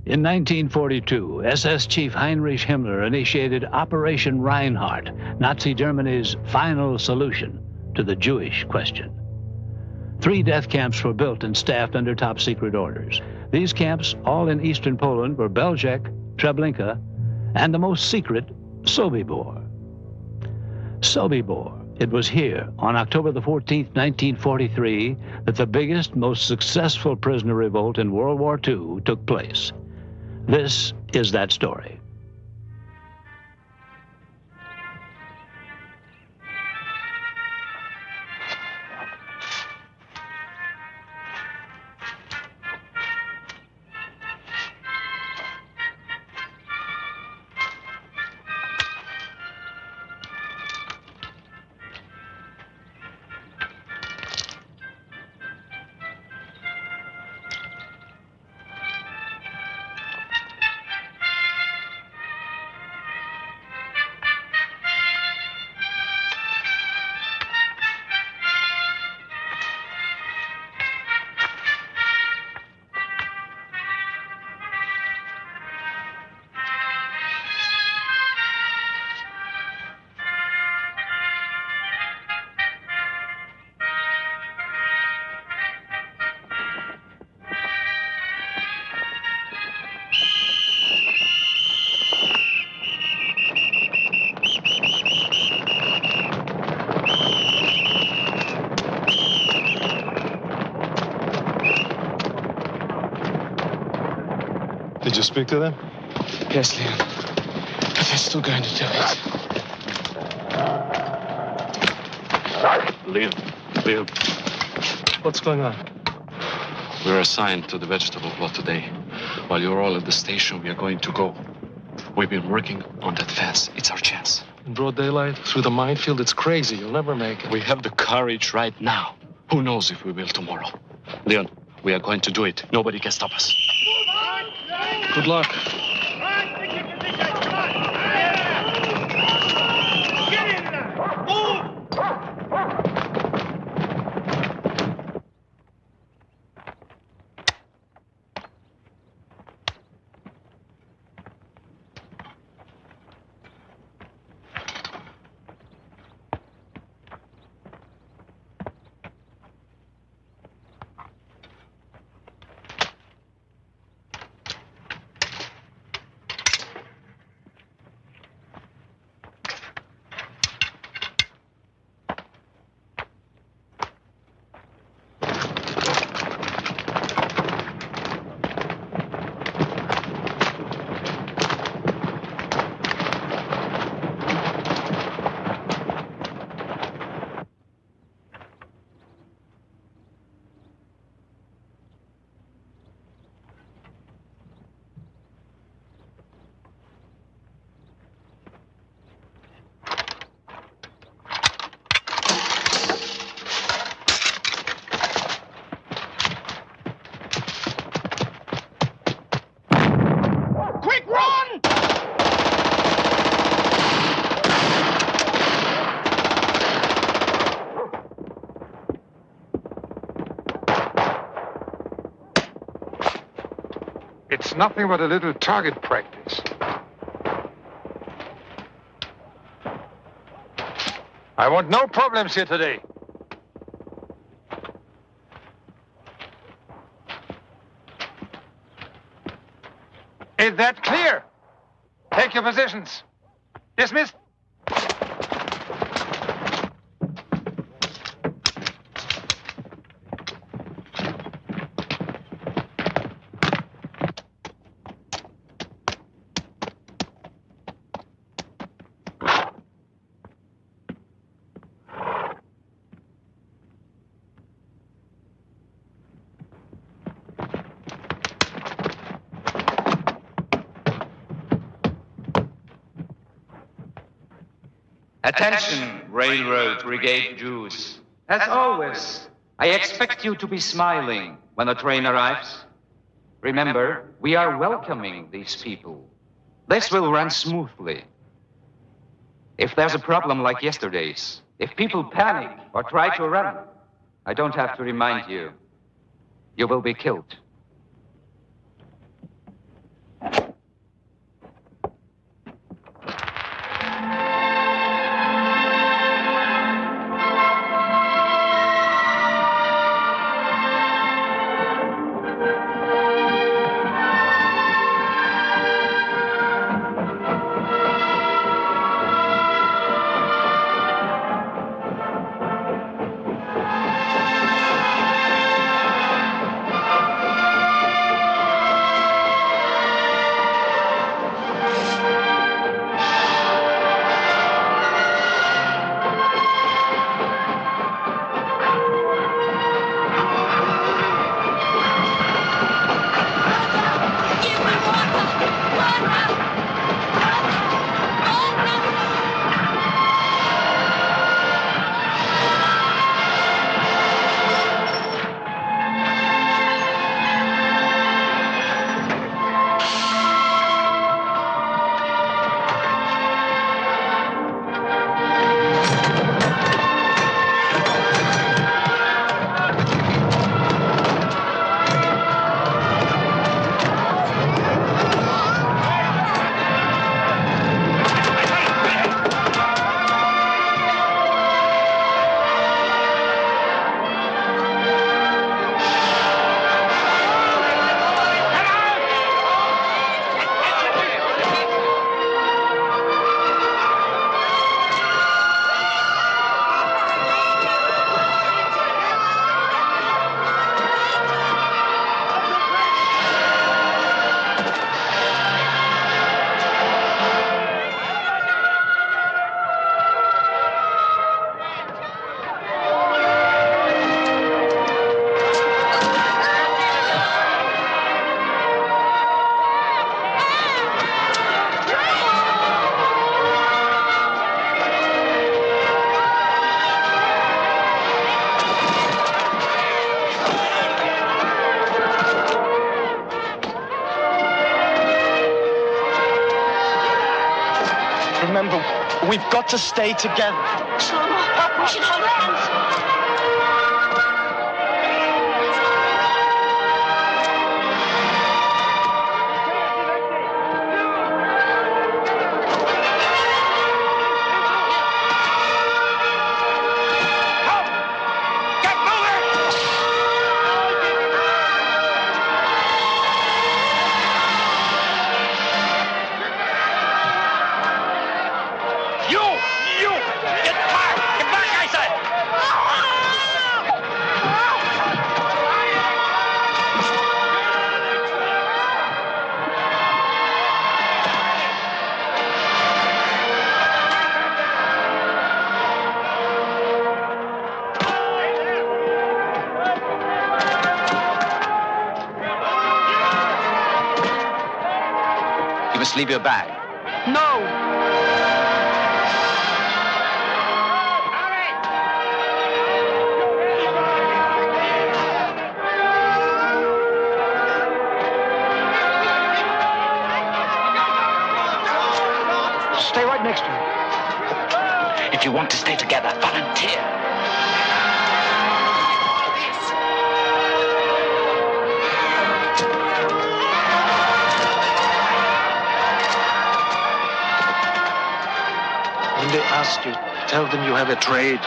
In 1942, SS Chief Heinrich Himmler initiated Operation Reinhardt, Nazi Germany's final solution to the Jewish question. 3 death camps were built and staffed under top-secret orders. These camps, all in eastern Poland, were Belzec, Treblinka, and the most secret, Sobibor. Sobibor. It was here, on October the 14th, 1943, that the biggest, most successful prisoner revolt in World War II took place. This is that story. Did you speak to them? Yes, Leon. But they're still going to do it. Leon. What's going on? We're assigned to the vegetable plot today. While you're all at the station, we are going to go. We've been working on that fence. It's our chance. In broad daylight, through the minefield, it's crazy. You'll never make it. We have the courage right now. Who knows if we will tomorrow? Leon, we are going to do it. Nobody can stop us. Good luck. It's nothing but a little target practice. I want no problems here today. Is that clear? Take your positions. Dismissed. Attention, Railroad Brigade Jews. As always, I expect you to be smiling when the train arrives. Remember, we are welcoming these people. This will run smoothly. If there's a problem like yesterday's, if people panic or try to run, I don't have to remind you. You will be killed. Remember, we've got to stay together. Shlomo, we should hold hands. Leave your bag. No! Stay right next to me. If you want to stay together, volunteer. When they ask you, tell them you have a trade.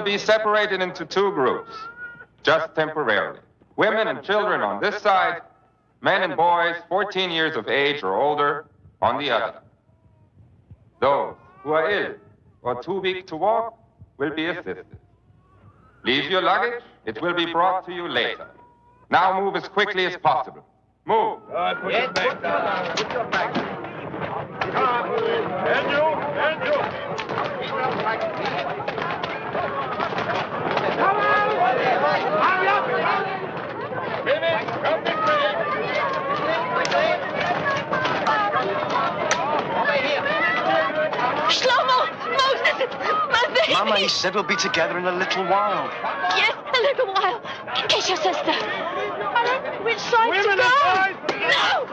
Be separated into two groups, just temporarily. Women and children on this side, men and boys 14 years of age or older on the other. Those who are ill or too weak to walk will be assisted. Leave your luggage, it will be brought to you later. Now move as quickly as possible. Move. Put your back down. Put your back down. Come on. And you. Come on! Hurry up! Finish! Come this way! Shlomo! Moses! My baby! Mama, he said we'll be together in a little while. Yes, a little while. Kiss your sister. Alan, which side Women to go? and boys! No!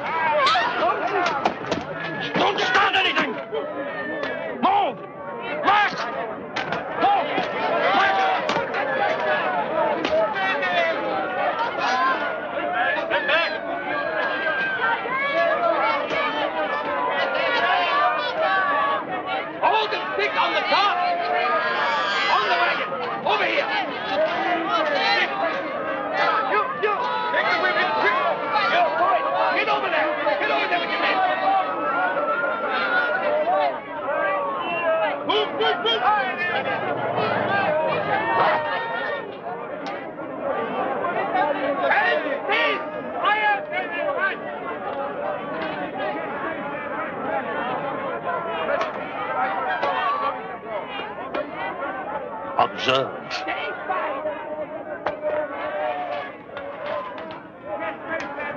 Don't stand anything! Move! March! Move! March! Stand back! Hold the stick on the top! On the wagon! Over here! You! Take the women! Quick! You, boys! Get over there! Get over there with your men! Move, move, move! And peace! Fire! Observe.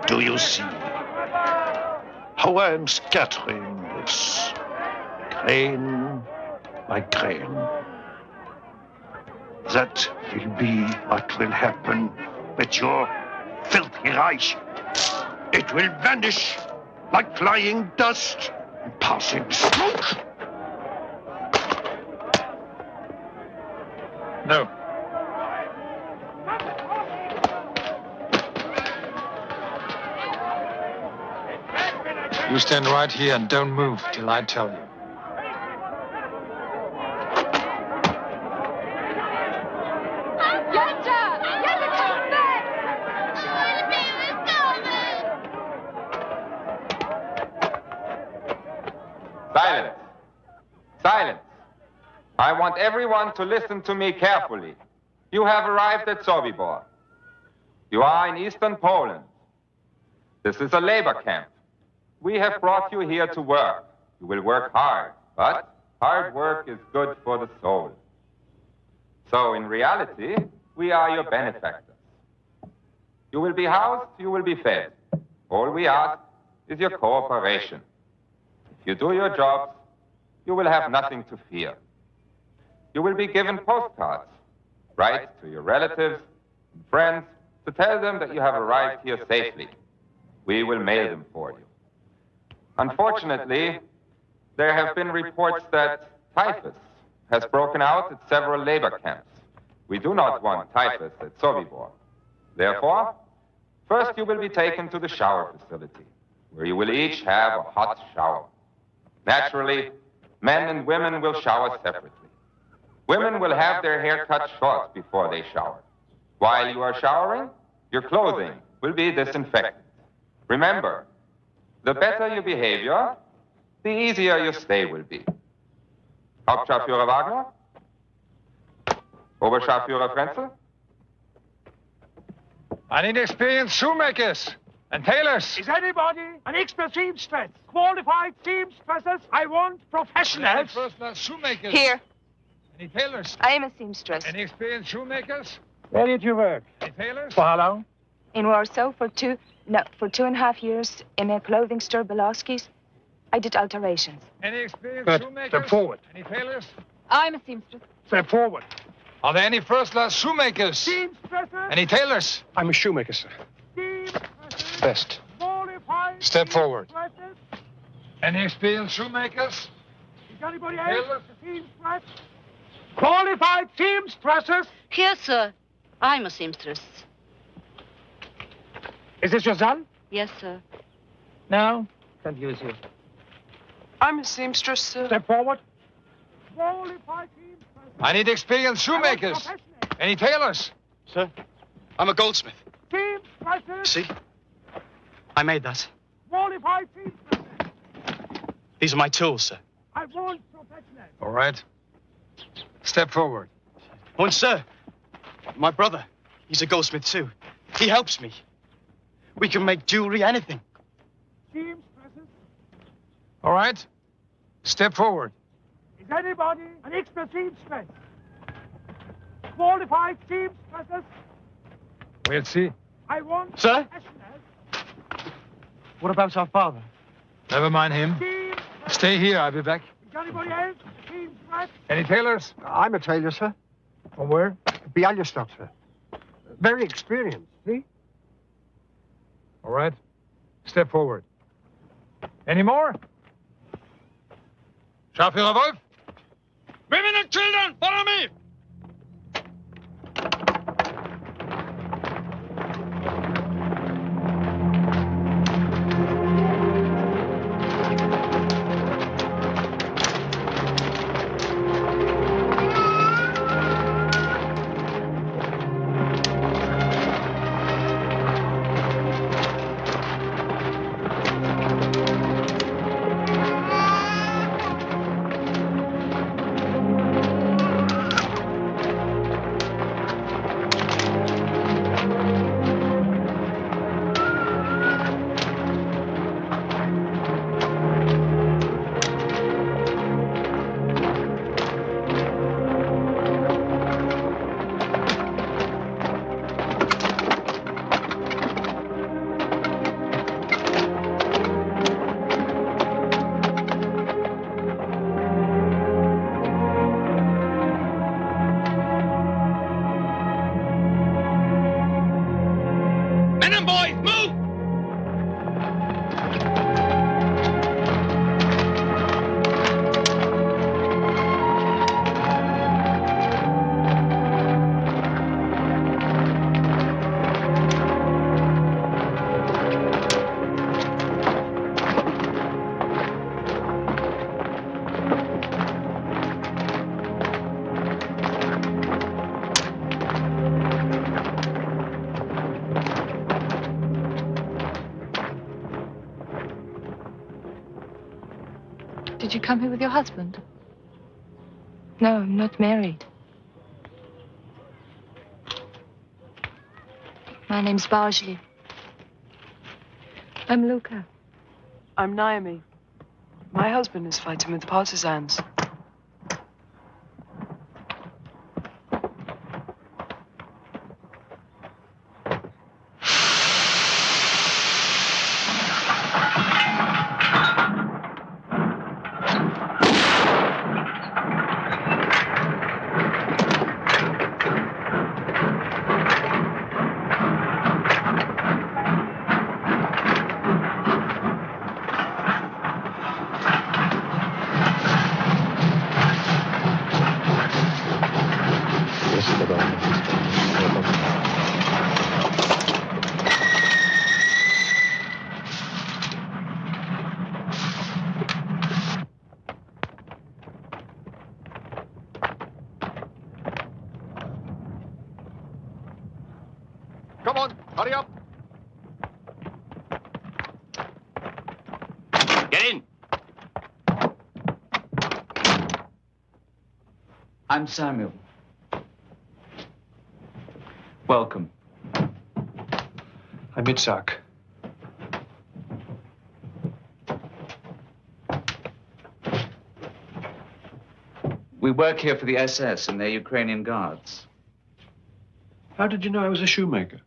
Do you see how I am scattering this grain by grain? That will be what will happen with your filthy Reich. It will vanish like flying dust and passing smoke. No. You stand right here and don't move till I tell you. Silence. Silence. I want everyone to listen to me carefully. You have arrived at Sobibor. You are in eastern Poland. This is a labor camp. We have brought you here to work. You will work hard, but hard work is good for the soul. So in reality, we are your benefactors. You will be housed, you will be fed. All we ask is your cooperation. If you do your jobs, you will have nothing to fear. You will be given postcards. Write to your relatives and friends to tell them that you have arrived here safely. We will mail them for you. Unfortunately, there have been reports that typhus has broken out at several labor camps. We do not want typhus at Sobibor. Therefore, first you will be taken to the shower facility, where you will each have a hot shower. Naturally, men and women will shower separately. Women will have their hair cut short before they shower. While you are showering, your clothing will be disinfected. Remember, the better your behavior, the easier your stay will be. Hauptscharführer Wagner? Oberscharführer Frenzel? I need experienced shoemakers and tailors. Is anybody an expert seamstress? Qualified seamstresses? I want professionals. First-class shoemakers. Here. Any tailors? I am a seamstress. Any experienced shoemakers? Where did you work? Any tailors? For how long? In Warsaw for 2.5 years in a clothing store, Belowski's. I did alterations. Any experienced Good. shoemakers? Step forward. Any tailors? I'm a seamstress. Step forward. Are there any first-class shoemakers? Seamstresses? Any tailors? I'm a shoemaker, sir. Seamstresses? Best. Qualified Step forward. seamstresses? Any experienced shoemakers? Is anybody Tailors? else a seamstress? Qualified seamstresses? Yes, sir. I'm a seamstress. Is this your son? Yes, sir. No. Can't use you. I'm a seamstress, sir. Step forward. Qualified seamstresses. I need experienced shoemakers. Any tailors? Sir, I'm a goldsmith. Seamstresses. See? I made that. Qualified seamstresses. These are my tools, sir. I want professionals. All right. Step forward. Oh, and sir, my brother, he's a goldsmith too. He helps me. We can make jewelry, anything. Seamstresses. All right. Step forward. Is anybody an expert seamstress? Qualified seamstresses. We'll see. I want Sir? professionals. What about our father? Never mind him. Seamstresses. Stay here. I'll be back. Is anybody else a seamstress? Any tailors? I'm a tailor, sir. From where? Bialystok, sir. Very experienced, see? All right. Step forward. Any more? Scharführer Wolf? Women and children, follow me! Did you come here with your husband? No, I'm not married. My name's Barjli. I'm Luca. I'm Naomi. My husband is fighting with the partisans. Come on, hurry up. Get in. I'm Samuel. Welcome. I'm Itzhak. We work here for the SS and their Ukrainian guards. How did you know I was a shoemaker?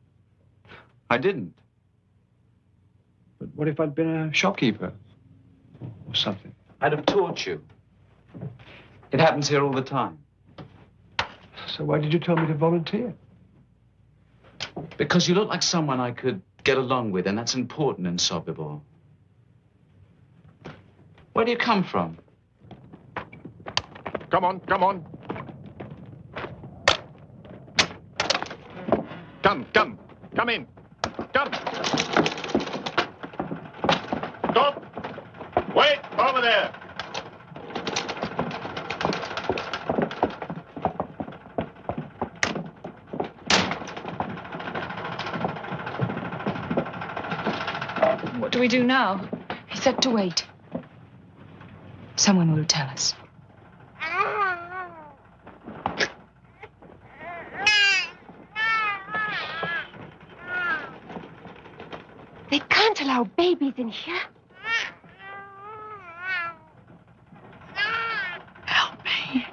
I didn't. But what if I'd been a shopkeeper or something? I'd have taught you. It happens here all the time. So why did you tell me to volunteer? Because you look like someone I could get along with, and that's important in Sobibor. Where do you come from? Come on, come on. Come in. Come. Stop. Wait, over there. What do we do now? He said to wait. Someone will tell us. They can't allow babies in here. Help me.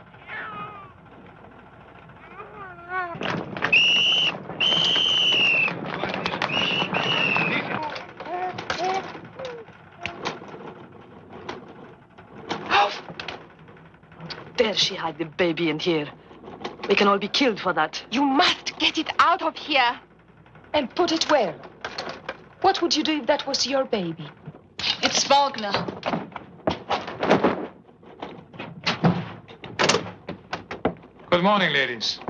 Dare she hide the baby in here? We can all be killed for that. You must get it out of here. And put it where? What would you do if that was your baby? It's Wagner. Good morning, ladies.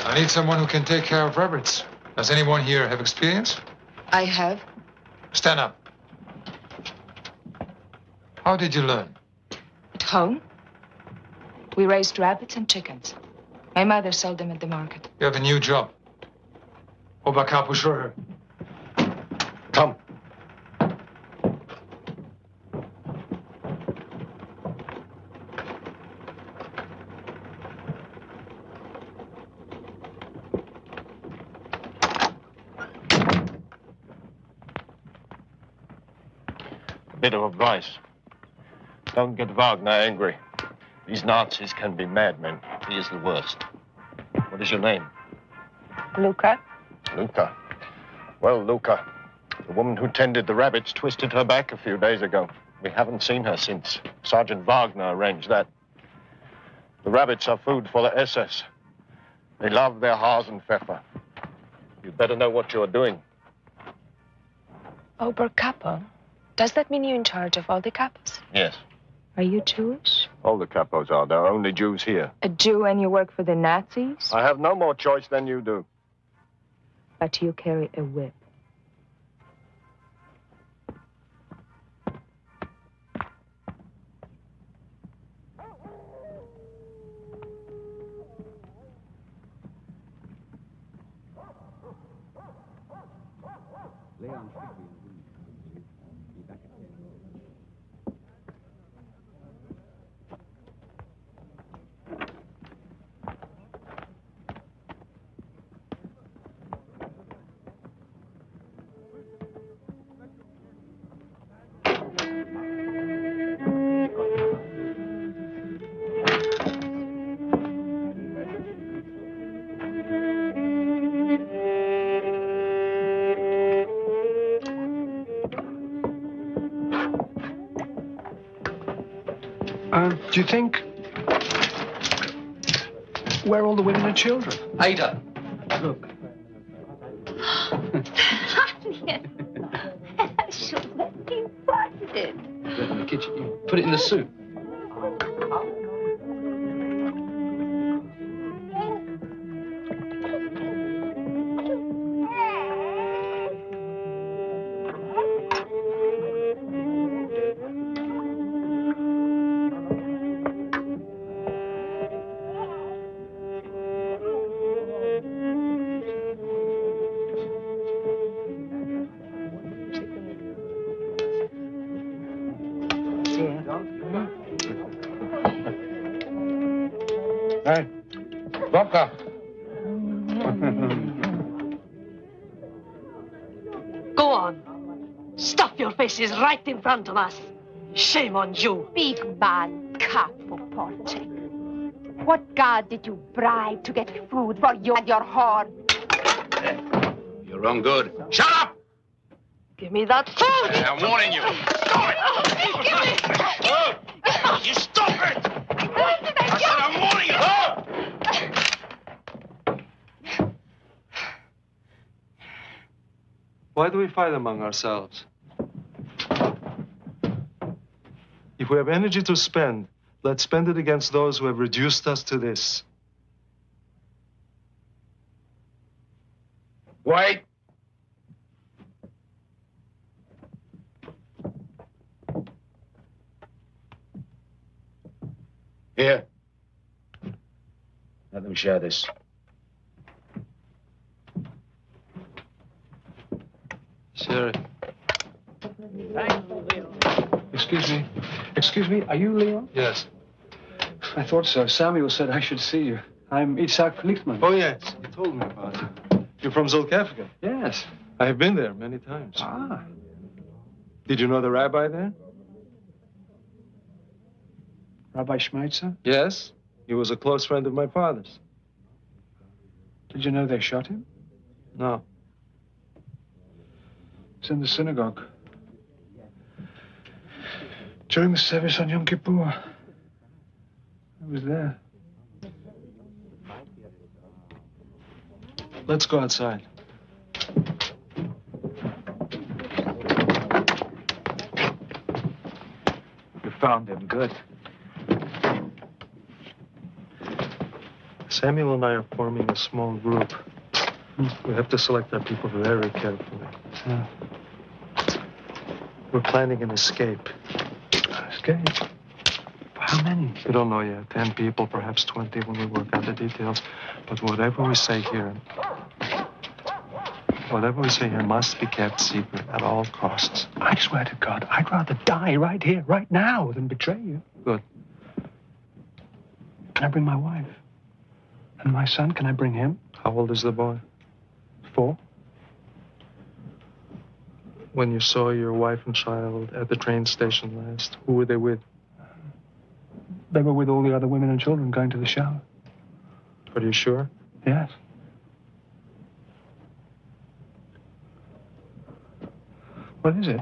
I need someone who can take care of rabbits. Does anyone here have experience? I have. Stand up. How did you learn? At home, we raised rabbits and chickens. My mother sold them at the market. You have a new job. Oberkörper. Come. Bit of advice. Don't get Wagner angry. These Nazis can be madmen. He is the worst. What is your name? Luca? Luca. Well, Luca, the woman who tended the rabbits twisted her back a few days ago. We haven't seen her since. Sergeant Wagner arranged that. The rabbits are food for the SS. They love their Hasenpfeffer. You'd better know what you're doing. Oberkapo? Does that mean you're in charge of all the capos? Yes. Are you Jewish? All the capos are. There are only Jews here. A Jew and you work for the Nazis? I have no more choice than you do. But you carry a whip. Do you think... Where are all the women and children? Ada, look. I should have been funded. Put it in the kitchen. You put it in the soup. Hey, vodka. Go on. Stuff your faces right in front of us. Shame on you. Big man, capo porte. What god did you bribe to get food for you and your whore? You're wrong good. Shut up! Give me that food. I'm warning you. Stop it! You stop it! I said I'm warning you. Why do we fight among ourselves? If we have energy to spend, let's spend it against those who have reduced us to this. Wait. Here. Let them share this. Sir. Excuse me. Excuse me, are you Leon? Yes. I thought so. Samuel said I should see you. I'm Isaac Lichtman. Oh, yes. You told me about it. You're from Zulkafka? Yes. I have been there many times. Ah. Did you know the rabbi there? Rabbi Szmajzner? Yes. He was a close friend of my father's. Did you know they shot him? No. It's in the synagogue. During the service on Yom Kippur. I was there. Let's go outside. You found him. Good. Samuel and I are forming a small group. We have to select our people very carefully. We're planning an escape. Escape? How many? We don't know yet. 10 people, perhaps 20 when we work out the details. But whatever we say here must be kept secret at all costs. I swear to God, I'd rather die right here, right now, than betray you. Good. Can I bring my wife? And my son, can I bring him? How old is the boy? 4. When you saw your wife and child at the train station last, who were they with? They were with all the other women and children going to the shower. Are you sure? Yes. What is it?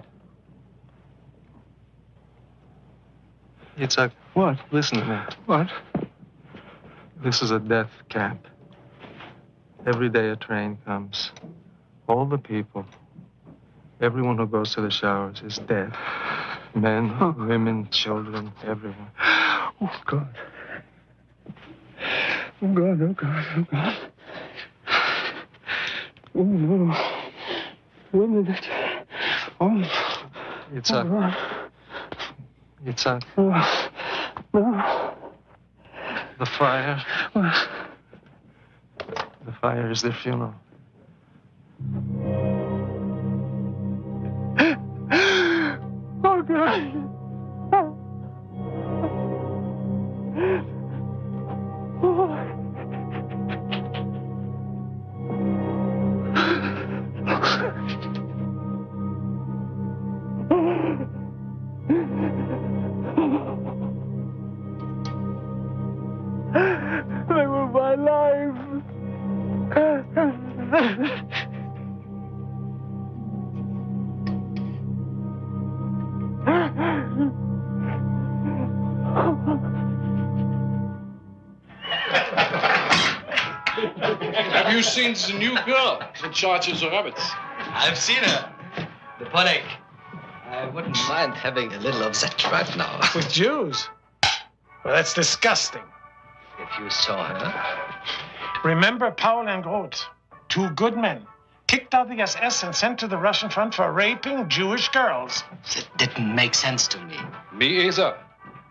It's a... What? Listen to me. What? This is a death camp. Every day a train comes. All the people, everyone who goes to the showers is dead. Men, women, children, everyone. Oh, God. Oh, God, oh, God, oh, God. Oh, no. Women, oh. It's a... God. It's a... Oh, no. The fire. What? The fire is their funeral. Oh, God. They were my life. Have you seen the new girl in charge of the rabbits? I've seen her. The Polek. I wouldn't mind having a little of that right now. With Jews? Well, that's disgusting. If you saw her. Remember Paul and Groth, 2 good men, kicked out the SS and sent to the Russian front for raping Jewish girls. That didn't make sense to me. Me either.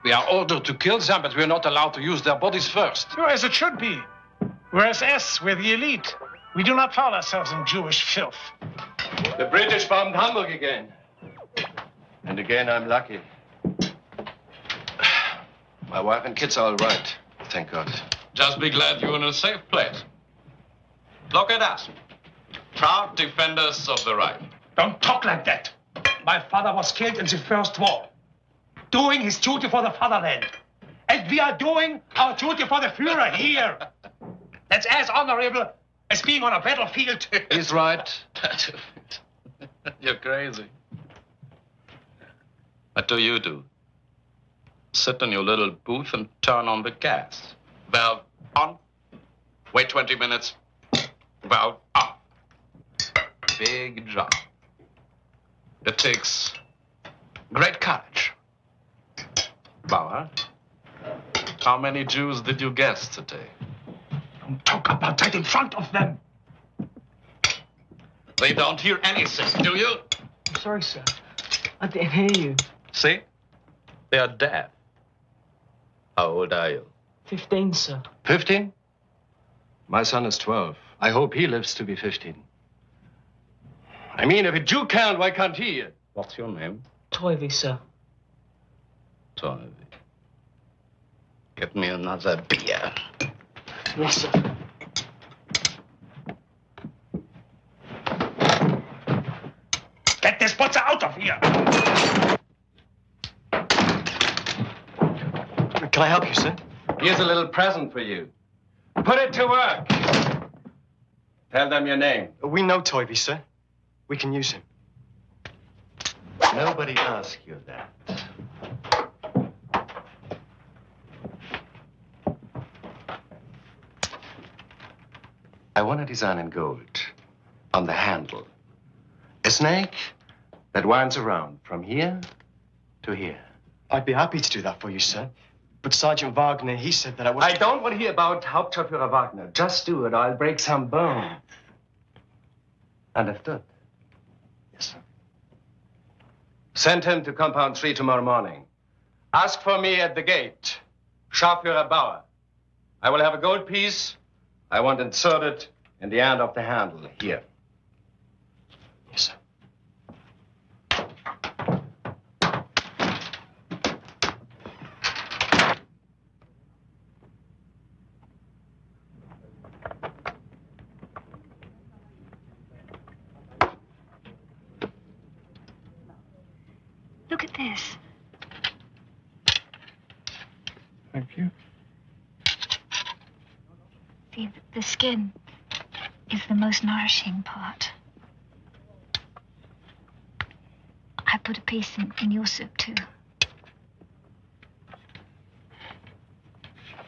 We are ordered to kill them, but we're not allowed to use their bodies first. Oh, as it should be. We're SS, we're the elite. We do not foul ourselves in Jewish filth. The British bombed Hamburg again. And again, I'm lucky. My wife and kids are all right, thank God. Just be glad you're in a safe place. Look at us. Proud defenders of the right. Don't talk like that. My father was killed in the First War, doing his duty for the fatherland. And we are doing our duty for the Führer here. That's as honorable as being on a battlefield. He's right. You're crazy. What do you do? Sit in your little booth and turn on the gas. Valve on. Wait 20 minutes. Valve off. Big job. It takes great courage. Bauer, how many Jews did you guess today? Don't talk about that in front of them. They don't hear anything, do you? I'm sorry, sir. I didn't hear you. See? They are deaf. How old are you? 15, sir. 15? My son is 12. I hope he lives to be 15. I mean, if a Jew can't, why can't he? What's your name? Toivy, sir. Toivy. Get me another beer. Yes, sir. Get this butcher out of here! Can I help you, sir? Here's a little present for you. Put it to work. Tell them your name. We know Toivy, sir. We can use him. Nobody asked you that. I want a design in gold on the handle. A snake that winds around from here to here. I'd be happy to do that for you, sir. But Sergeant Wagner, he said that I was... I don't want to hear about Hauptscharführer Wagner. Just do it, or I'll break some bones. Understood? Yes, sir. Send him to Compound 3 tomorrow morning. Ask for me at the gate. Scharführer Bauer. I will have a gold piece. I want inserted in the end of the handle here. Yes, sir. Look at this. Thank you. See, the skin is the most nourishing part. I put a piece in your soup, too.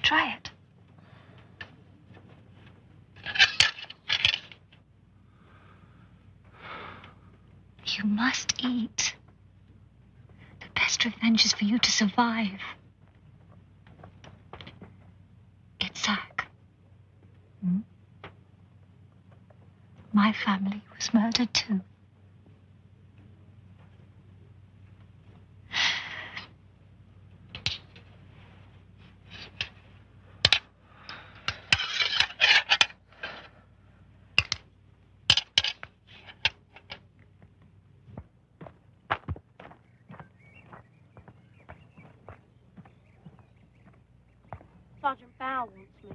Try it. You must eat. The best revenge is for you to survive. Itzhak. My family was murdered too. Sergeant Bauer wants me.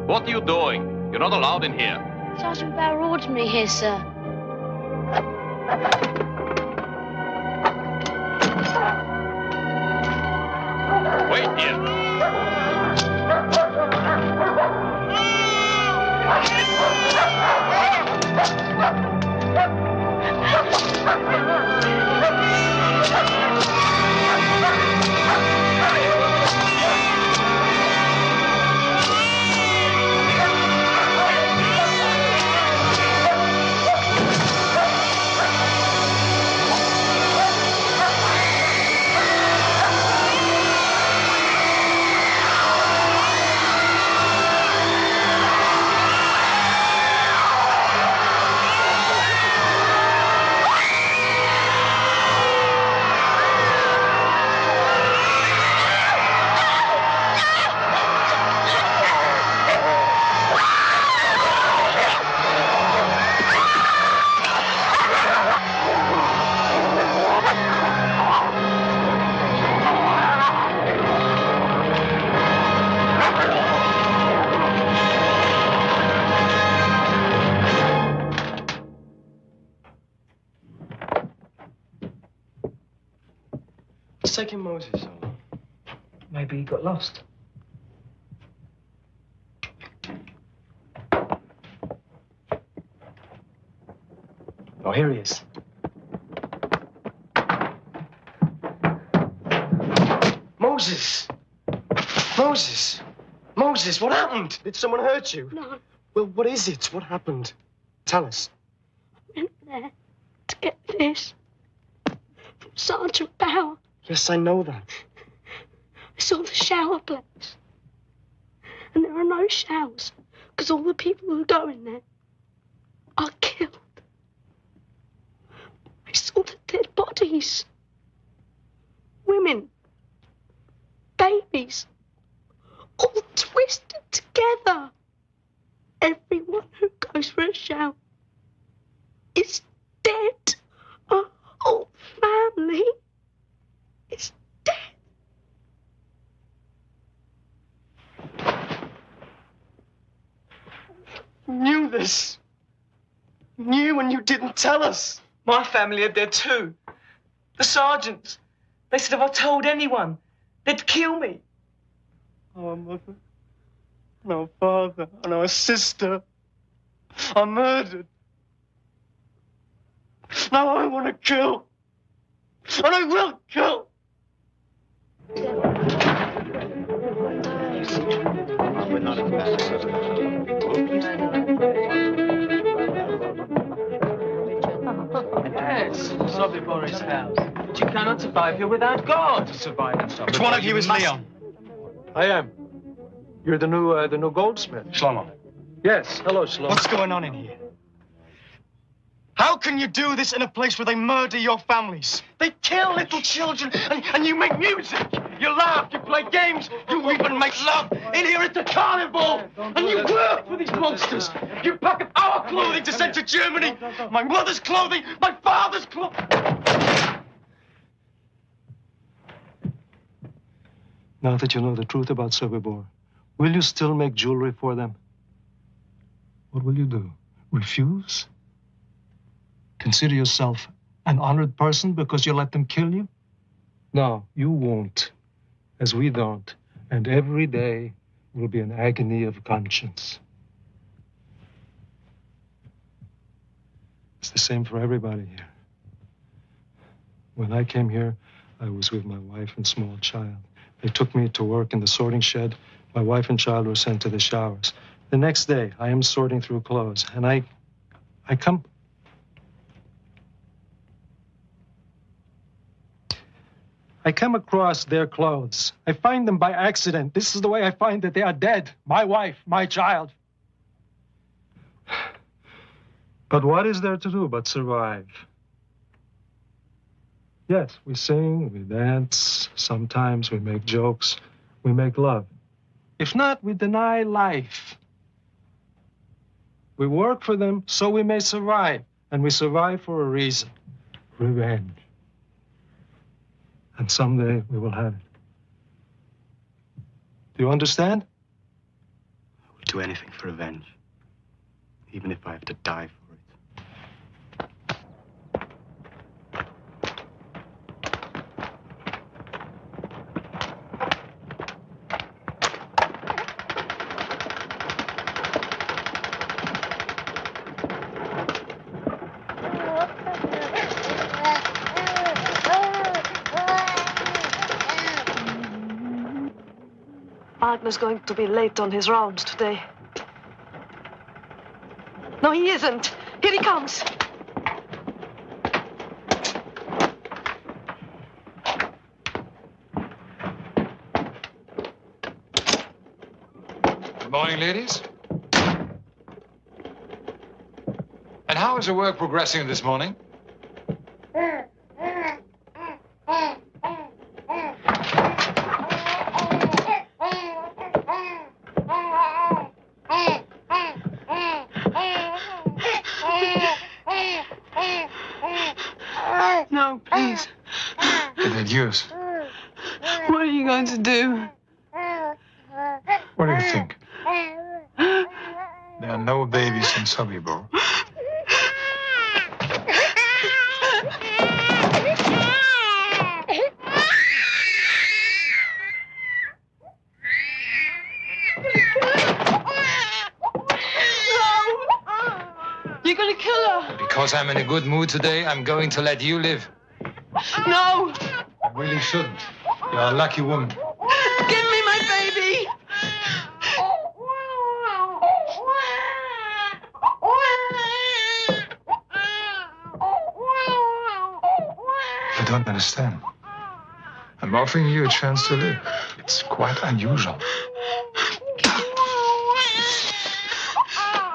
What are you doing? You're not allowed in here. Sergeant Bauer ordered me here, sir. Wait here. What's taking Moses so long? Maybe he got lost. Oh, here he is. Moses! Moses! Moses, what happened? Did someone hurt you? No. Well, what is it? What happened? Tell us. I went there to get this from Sergeant Bauer. Yes, I know that. I saw the shower place. And there are no showers because all the people who go in there are killed. I saw the dead bodies. Women. Babies. All twisted together. Everyone who goes for a shower is dead. Our whole family is dead. Knew this. Knew and you didn't tell us. My family are dead too. The sergeants. They said if I told anyone, they'd kill me. Our mother, and our father, and our sister are murdered. Now I want to kill. And I will kill. Yes, Sobibor's house. But you cannot survive here without God. Survive in Sobibor. Which one of you is Leon? I am. You're the new goldsmith. Shlomo. Yes. Hello, Shlomo. What's going on in here? How can you do this in a place where they murder your families? They kill little children, and you make music. You laugh, you play games, you even make love. In here it's a carnival, and you work for these monsters. You pack up our clothing to send to Germany. My mother's clothing, my father's clothing. Now that you know the truth about Sobibor, will you still make jewelry for them? What will you do? Refuse? Consider yourself an honored person because you let them kill you? No, you won't, as we don't. And every day will be an agony of conscience. It's the same for everybody here. When I came here, I was with my wife and small child. They took me to work in the sorting shed. My wife and child were sent to the showers. The next day, I am sorting through clothes, and I come across their clothes. I find them by accident. This is the way I find that they are dead. My wife, my child. But what is there to do but survive? Yes, we sing, we dance, sometimes we make jokes, we make love. If not, we deny life. We work for them so we may survive, and we survive for a reason: revenge. And someday we will have it. Do you understand? I will do anything for revenge, even if I have to die for it. Wagner's going to be late on his rounds today. No, he isn't. Here he comes. Good morning, ladies. And how is the work progressing this morning? No, please. Use. What are you going to do? What do you think? There are no babies in Sobibor. You're gonna kill her. Because I'm in a good mood today, I'm going to let you live. No. I really shouldn't. You're a lucky woman. Give me my baby. You don't understand. I'm offering you a chance to live. It's quite unusual.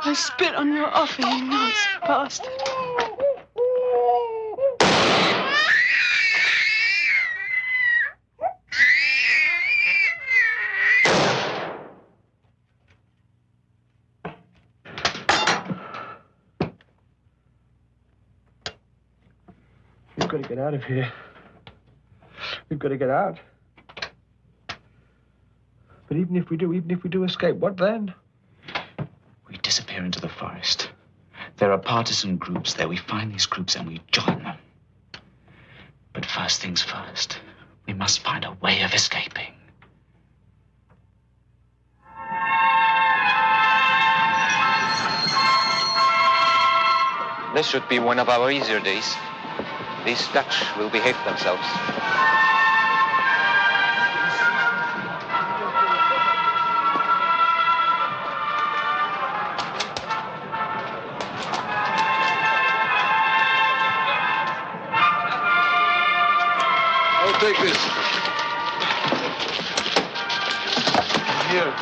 I spit on your offer, you Nazi bastard. We've got to get out of here. We've got to get out. But even if we do escape, what then? We disappear into the forest. There are partisan groups there. We find these groups and we join them. But first things first, we must find a way of escaping. This should be one of our easier days. These Dutch will behave themselves. I'll take this. Here.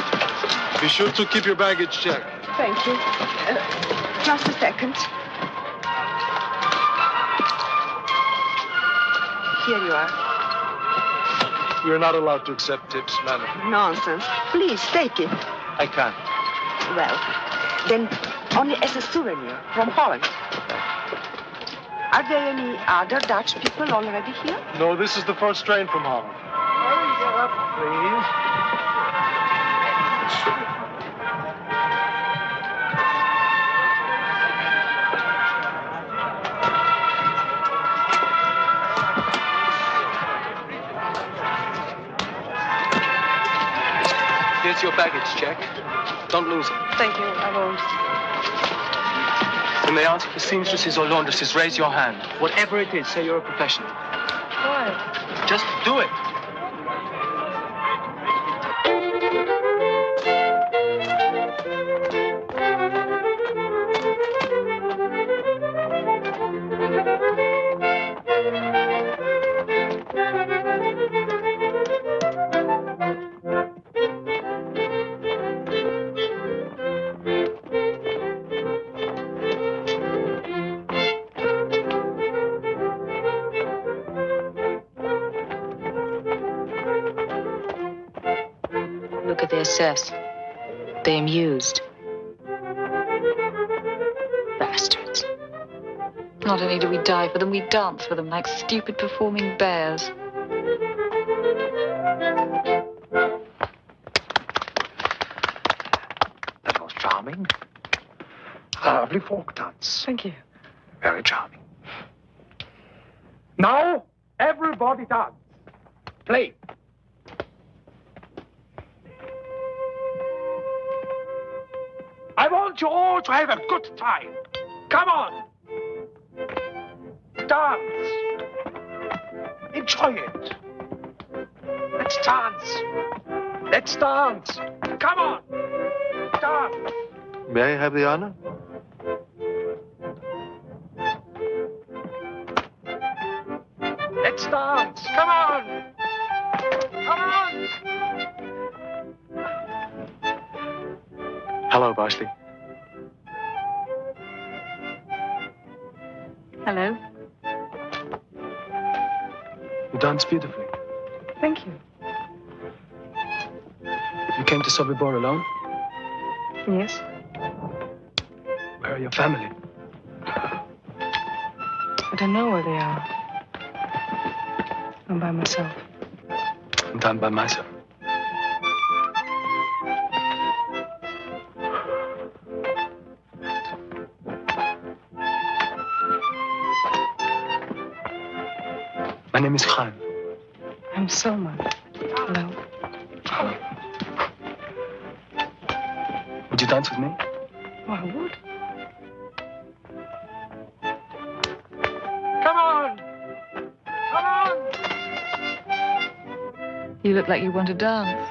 Be sure to keep your baggage checked. Thank you. Just a second. Here you are. We're not allowed to accept tips, madam. Nonsense. Please, take it. I can't. Well, then only as a souvenir from Holland. Are there any other Dutch people already here? No, this is the first train from Holland. Hurry up, please. Here's your baggage check. Don't lose it. Thank you, I won't. When they ask for seamstresses or laundresses, raise your hand. Whatever it is, say you're a professional. Why? Just do it. Look at the SS. They amused. Bastards. Not only do we die for them, we dance for them like stupid performing bears. That was charming. A lovely folk dance. Thank you. Very charming. Now, everybody dance. Play. I want you all to have a good time. Come on. Dance. Enjoy it. Let's dance. Let's dance. Come on. Dance. May I have the honor? Let's dance. Come on. Come on. Hello, Barsley. Hello. You dance beautifully. Thank you. You came to Sobibor alone? Yes. Where are your family? I don't know where they are. I'm by myself. And I'm by myself. My name is Khan. I'm Selma. Hello. Would you dance with me? Oh, I would. Come on! Come on! You look like you want to dance.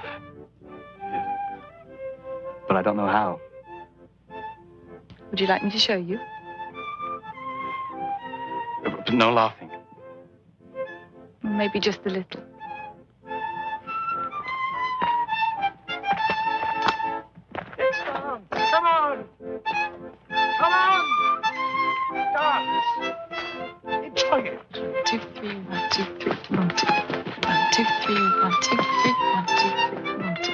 But I don't know how. Would you like me to show you? But no laughing. Maybe just a little. It's on! Come on! Come on! Dance! Enjoy it! 2, 3, 1, 2, 3, 1, 2, 1, 2, 3, 1, 2, 3, 1, 2, 3, 1, 2,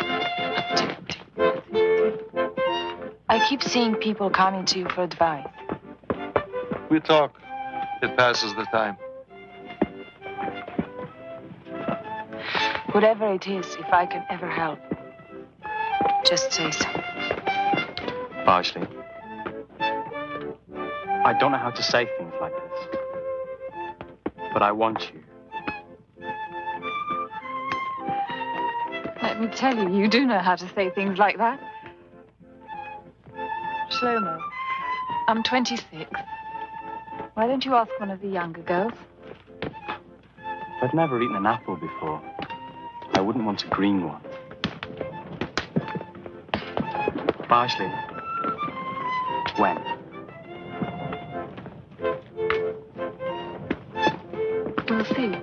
3. I keep seeing people coming to you for advice. We talk. It passes the time. Whatever it is, if I can ever help, just say so. Ashley, I don't know how to say things like this, but I want you. Let me tell you, you do know how to say things like that. Shlomo, I'm 26. Why don't you ask one of the younger girls? I've never eaten an apple before. I wouldn't want a green one. Ashley, when? We'll see.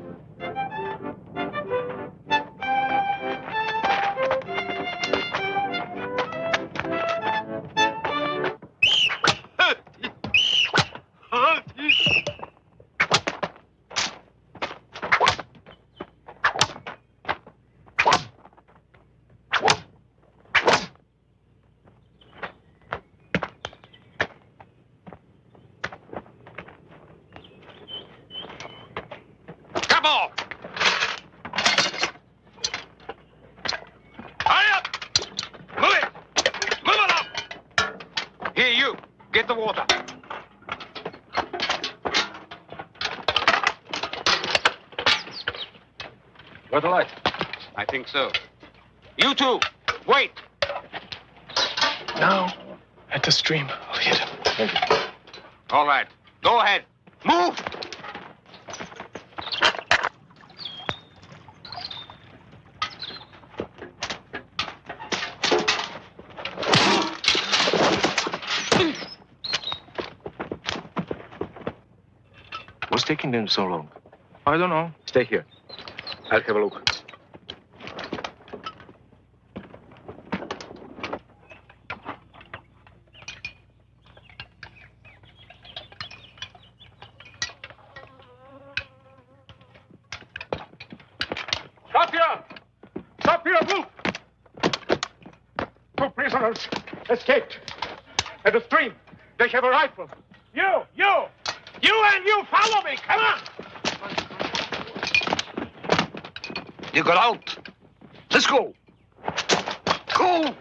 The light? I think so. You two, wait. Now, at the stream, I'll hit him. Thank you. All right, go ahead. Move! What's taking them so long? I don't know. Stay here. I'll have a look. Stop here! Stop here, move! 2 prisoners escaped. At the stream, they have a rifle. You and you follow me, come on! You got out. Let's go. Go!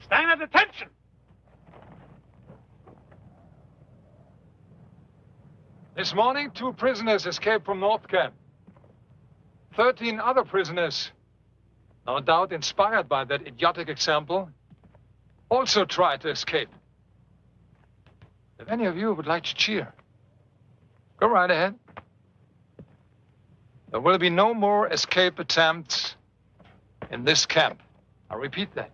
Stand at attention! This morning, 2 prisoners escaped from North Camp. 13 other prisoners, no doubt inspired by that idiotic example, also tried to escape. If any of you would like to cheer, go right ahead. There will be no more escape attempts in this camp. I repeat that.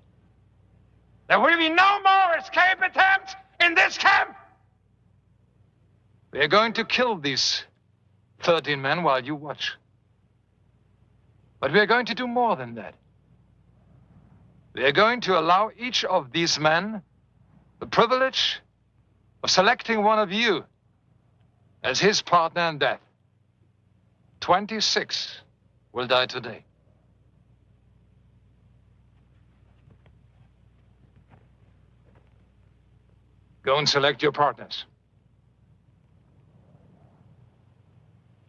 There will be no more escape attempts in this camp! We are going to kill these 13 men while you watch. But we are going to do more than that. We are going to allow each of these men the privilege of selecting one of you as his partner in death. 26 will die today. Go and select your partners.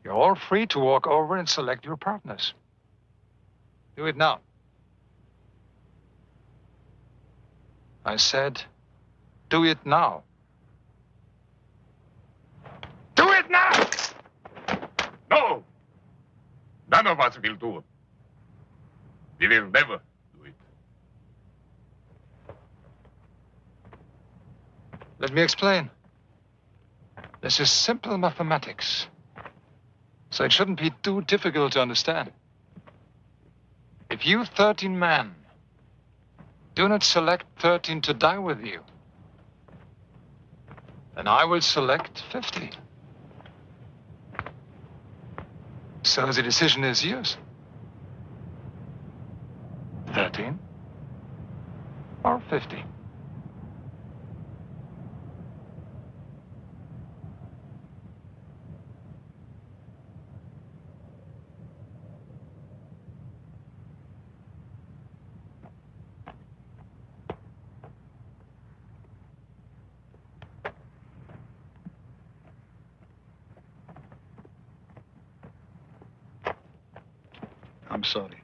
You're all free to walk over and select your partners. Do it now. I said, do it now. Do it now! No! None of us will do it. We will never do it. Let me explain. This is simple mathematics, so it shouldn't be too difficult to understand. If you 13 men do not select 13 to die with you, then I will select 50. So the decision is yours. 13 or 50. I'm sorry.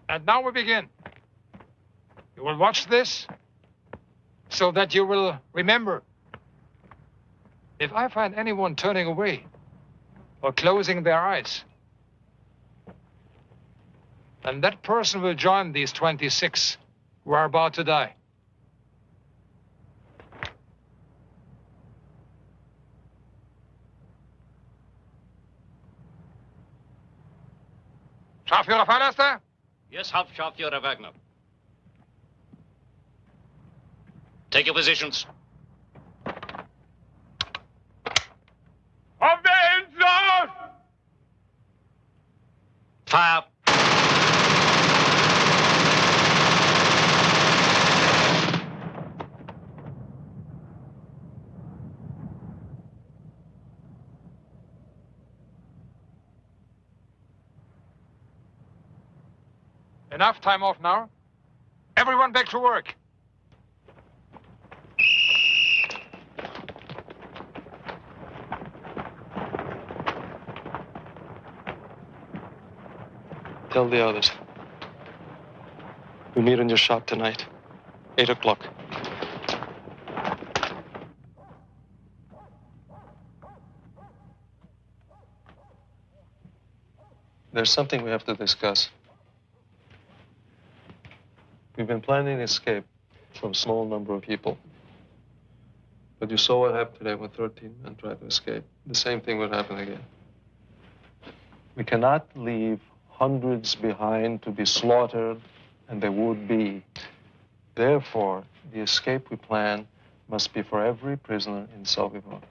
And now we begin. You will watch this so that you will remember. If I find anyone turning away or closing their eyes, then that person will join these 26 who are about to die. Scharführer Fahrlaster? Yes, Hauptscharführer Wagner. Take your positions. Auf der Insel! Fire! Enough time off now. Everyone back to work. Tell the others. We meet in your shop tonight, 8 o'clock. There's something we have to discuss. We've been planning an escape from a small number of people. But you saw what happened today when 13 men tried to escape. The same thing would happen again. We cannot leave hundreds behind to be slaughtered, and there would be Therefore, the escape we plan must be for every prisoner in Sobibor.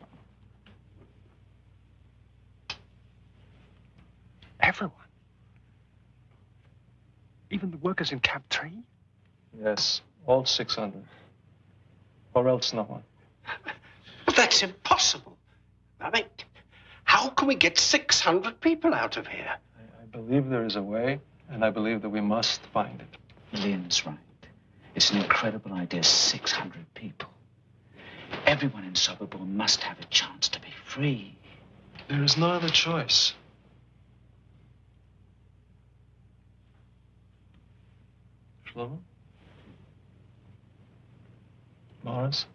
Everyone? Even the workers in Camp 3? Yes, all 600. Or else no one. But that's impossible. I mean, how can we get 600 people out of here? I believe there is a way, and I believe that we must find it. Leon's right. It's an incredible idea, 600 people. Everyone in Sobibor must have a chance to be free. There is no other choice. Shlomo? Morris?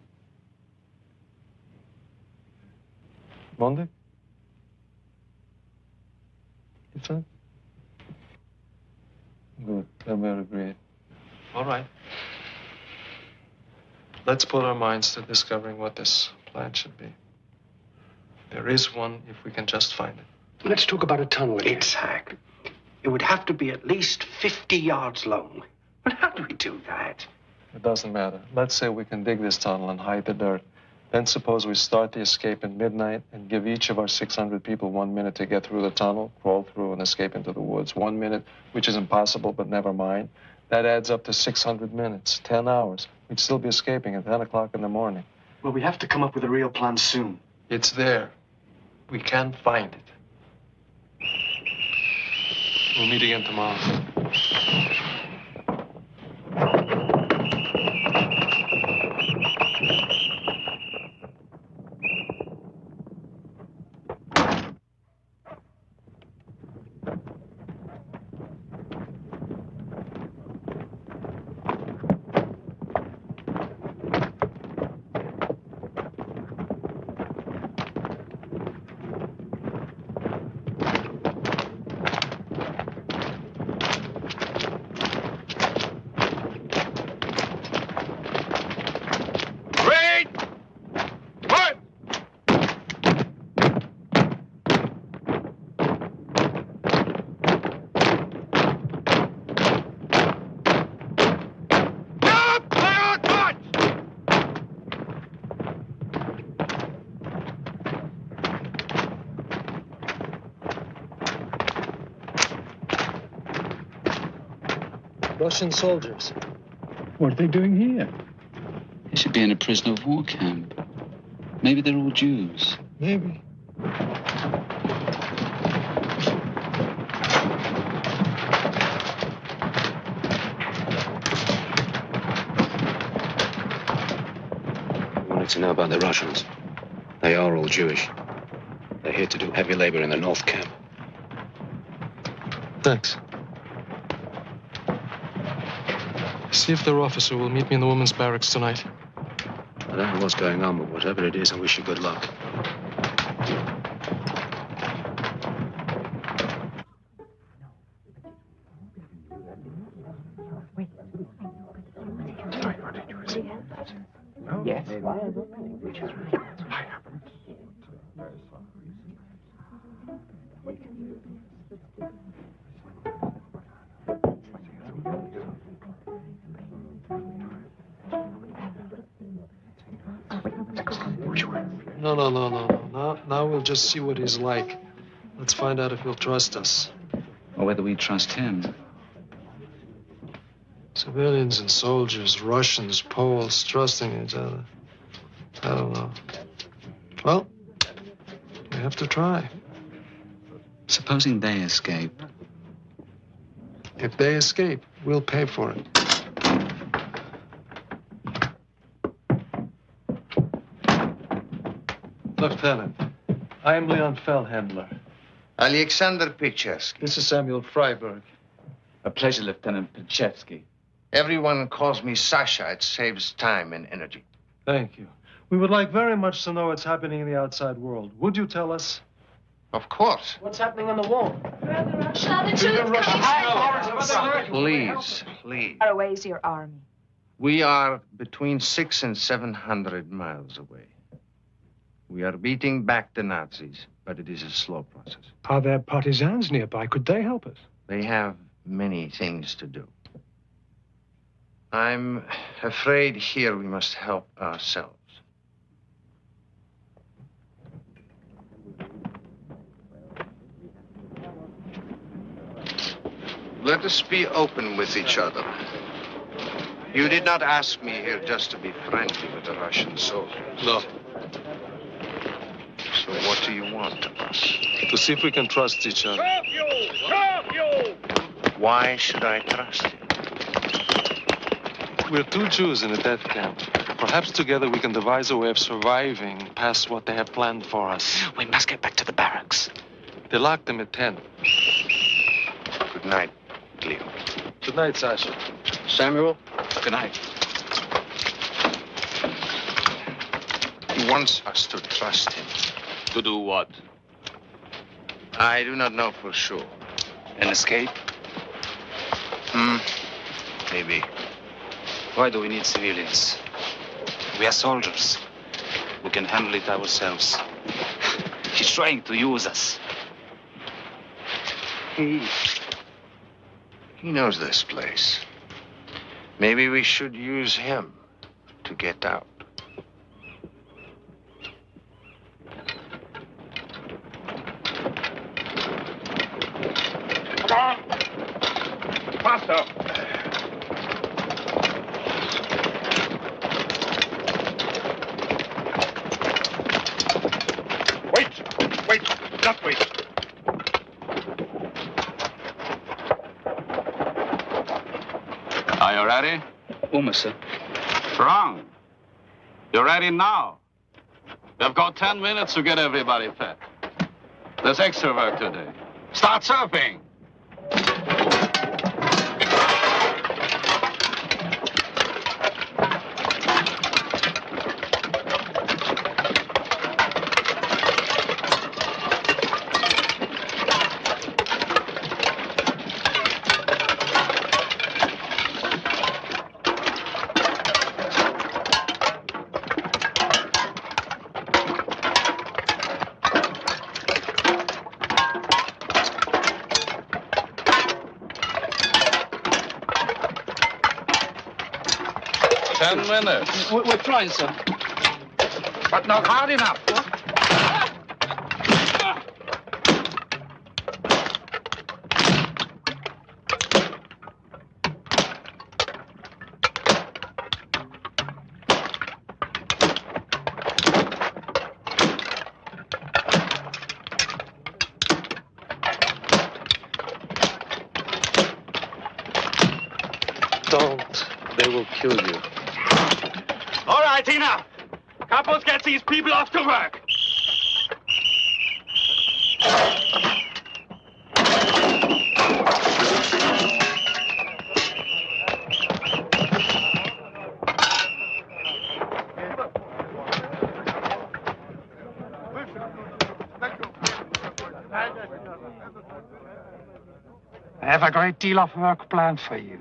Monday? You said? Good. Then we're agreed. All right. Let's put our minds to discovering what this plan should be. There is one if we can just find it. Let's talk about a tunnel again. Exactly. It would have to be at least 50 yards long. But how do we do that? It doesn't matter. Let's say we can dig this tunnel and hide the dirt. Then suppose we start the escape at midnight and give each of our 600 people 1 minute to get through the tunnel, crawl through, and escape into the woods. 1 minute, which is impossible, but never mind. That adds up to 600 minutes, 10 hours. We'd still be escaping at 10 o'clock in the morning. Well, we have to come up with a real plan soon. It's there. We can find it. We'll meet again tomorrow. Russian soldiers. What are they doing here? They should be in a prisoner of war camp. Maybe they're all Jews. Maybe. I wanted to know about the Russians. They are all Jewish. They're here to do heavy labor in the North Camp. Thanks. See if their officer will meet me in the women's barracks tonight. I don't know what's going on, but whatever it is, I wish you good luck. Yes. No. Now we'll just see what he's like. Let's find out if he'll trust us. Or whether we trust him. Civilians and soldiers, Russians, Poles, trusting each other. I don't know. Well, we have to try. Supposing they escape. If they escape, we'll pay for it. Lieutenant, I am Leon Feldhandler. Alexander Pichevsky. This is Samuel Freiberg. A pleasure, Lieutenant Pichevsky. Everyone calls me Sasha. It saves time and energy. Thank you. We would like very much to know what's happening in the outside world. Would you tell us? Of course. What's happening on the wall? Please, please. How far away is your army? We are between 600 and 700 miles away. We are beating back the Nazis, but it is a slow process. Are there partisans nearby? Could they help us? They have many things to do. I'm afraid here we must help ourselves. Let us be open with each other. You did not ask me here just to be friendly with the Russian soldiers. No. So what do you want of us? To see if we can trust each other. Why should I trust you? We're two Jews in a death camp. Perhaps together we can devise a way of surviving past what they have planned for us. We must get back to the barracks. They locked them at 10. Good night, Leo. Good night, Sasha. Samuel? Good night. He wants us to trust him. To do what? I do not know for sure. An escape? Maybe. Why do we need civilians? We are soldiers. We can handle it ourselves. He's trying to use us. He knows this place. Maybe we should use him to get out. Come on! Faster! Wait, just wait. Are you ready? Sir. Wrong. You're ready now. We've got 10 minutes to get everybody fed. There's extra work to do. Start surfing. We're trying, sir. But not hard enough. Don't. They will kill you. All right, enough. Capos gets these people off to work. I have a great deal of work planned for you.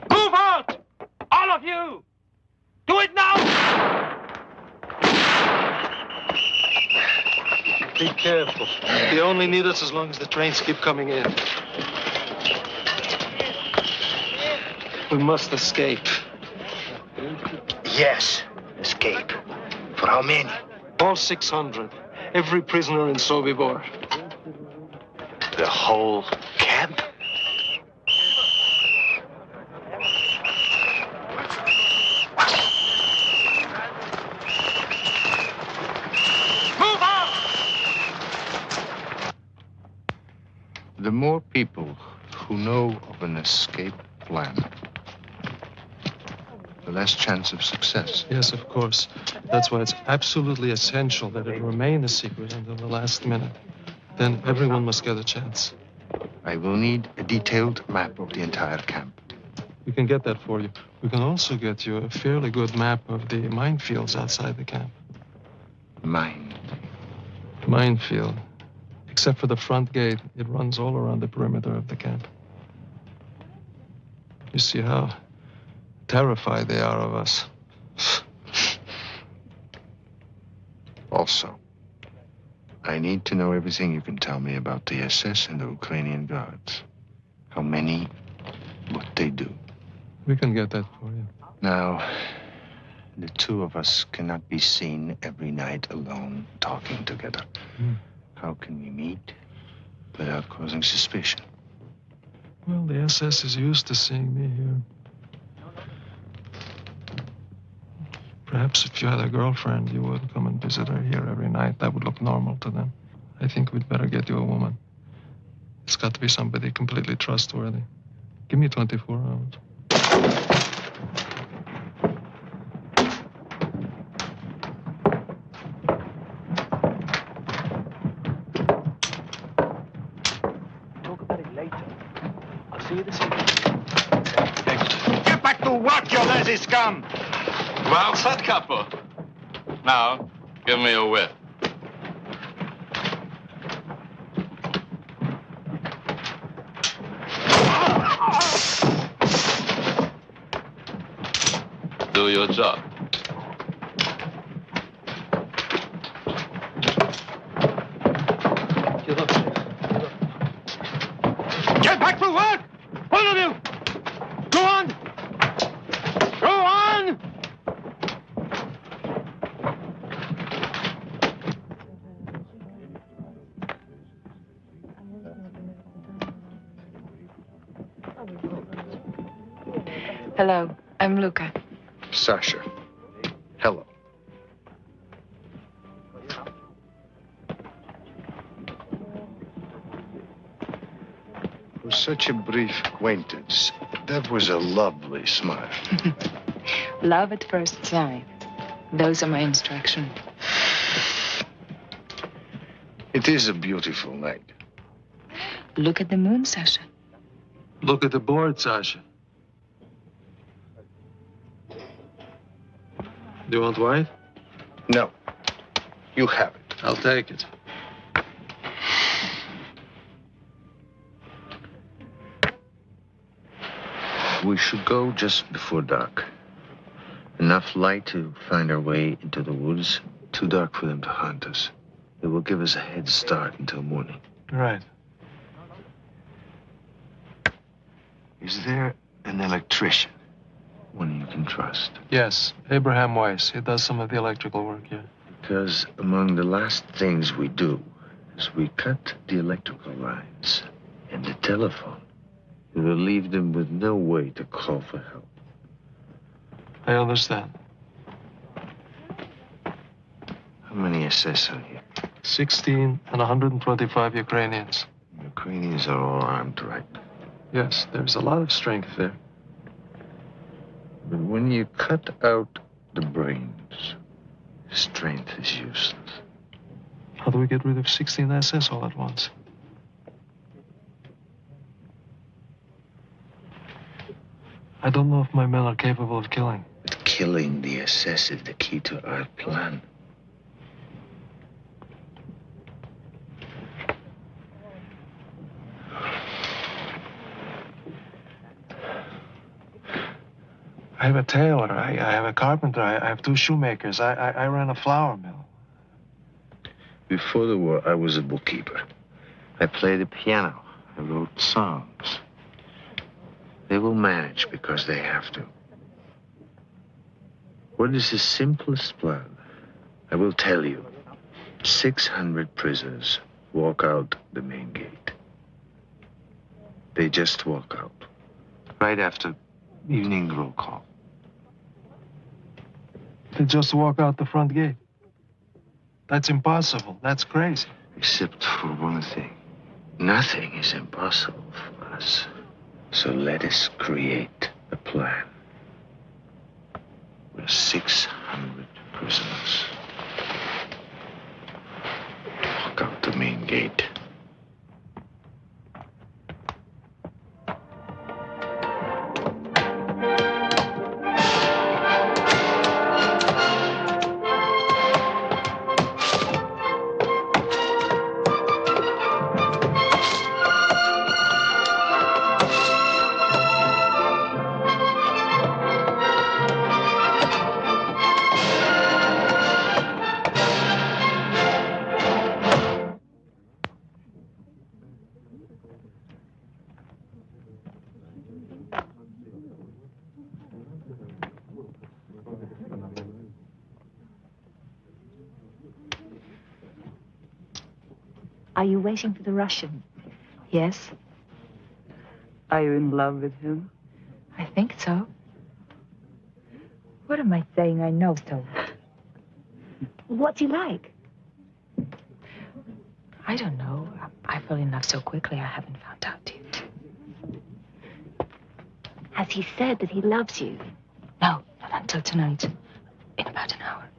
Move out! All of you! Do it now! Be careful. They only need us as long as the trains keep coming in. We must escape. Yes, escape. For how many? All 600. Every prisoner in Sobibor. The whole camp? The more people who know of an escape plan, the less chance of success. Yes, of course. That's why it's absolutely essential that it remain a secret until the last minute. Then everyone must get a chance. I will need a detailed map of the entire camp. We can get that for you. We can also get you a fairly good map of the minefields outside the camp. Minefield. Except for the front gate, it runs all around the perimeter of the camp. You see how terrified they are of us. Also, I need to know everything you can tell me about the SS and the Ukrainian guards. How many, what they do. We can get that for you. Now, the two of us cannot be seen every night alone talking together. How can we meet without causing suspicion? Well, the SS is used to seeing me here. Perhaps if you had a girlfriend, you would come and visit her here every night. That would look normal to them. I think we'd better get you a woman. It's got to be somebody completely trustworthy. Give me 24 hours. Talk about it later. I'll see you this evening. Get back to work, you lazy scum! Well said, Capo. Now, give me a whip. Do your job. Get back to work! All of you! Go on! Go on! Hello, I'm Luca. Sasha. Hello. For such a brief acquaintance, that was a lovely smile. Love at first sight. Those are my instructions. It is a beautiful night. Look at the moon, Sasha. Look at the board, Sasha. Do you want white? No. You have it. I'll take it. We should go just before dark. Enough light to find our way into the woods. Too dark for them to hunt us. It will give us a head start until morning. Right. Is there an electrician? One you can trust? Yes, Abraham Weiss. He does some of the electrical work here. Because among the last things we do is we cut the electrical lines and the telephone. It will leave them with no way to call for help. I understand. How many SS are here? 16 and 125 Ukrainians. Ukrainians are all armed, right? Yes, there's a lot of strength there. But when you cut out the brains, strength is useless. How do we get rid of 16 SS all at once? I don't know if my men are capable of killing. But killing the SS is the key to our plan. I have a tailor, I have a carpenter, I have 2 shoemakers, I ran a flour mill. Before the war, I was a bookkeeper. I played the piano. I wrote songs. They will manage because they have to. What is the simplest plan? I will tell you. 600 prisoners walk out the main gate. They just walk out. Right after evening roll call. They just walk out the front gate. That's impossible. That's crazy. Except for one thing. Nothing is impossible for us. So let us create a plan. We're 600 prisoners. Walk out the main gate. Are you waiting for the Russian? Yes. Are you in love with him? I think so. What am I saying? I know so. What's he like? I don't know. I fell in love so quickly, I haven't found out yet. Has he said that he loves you? No, not until tonight. In about an hour.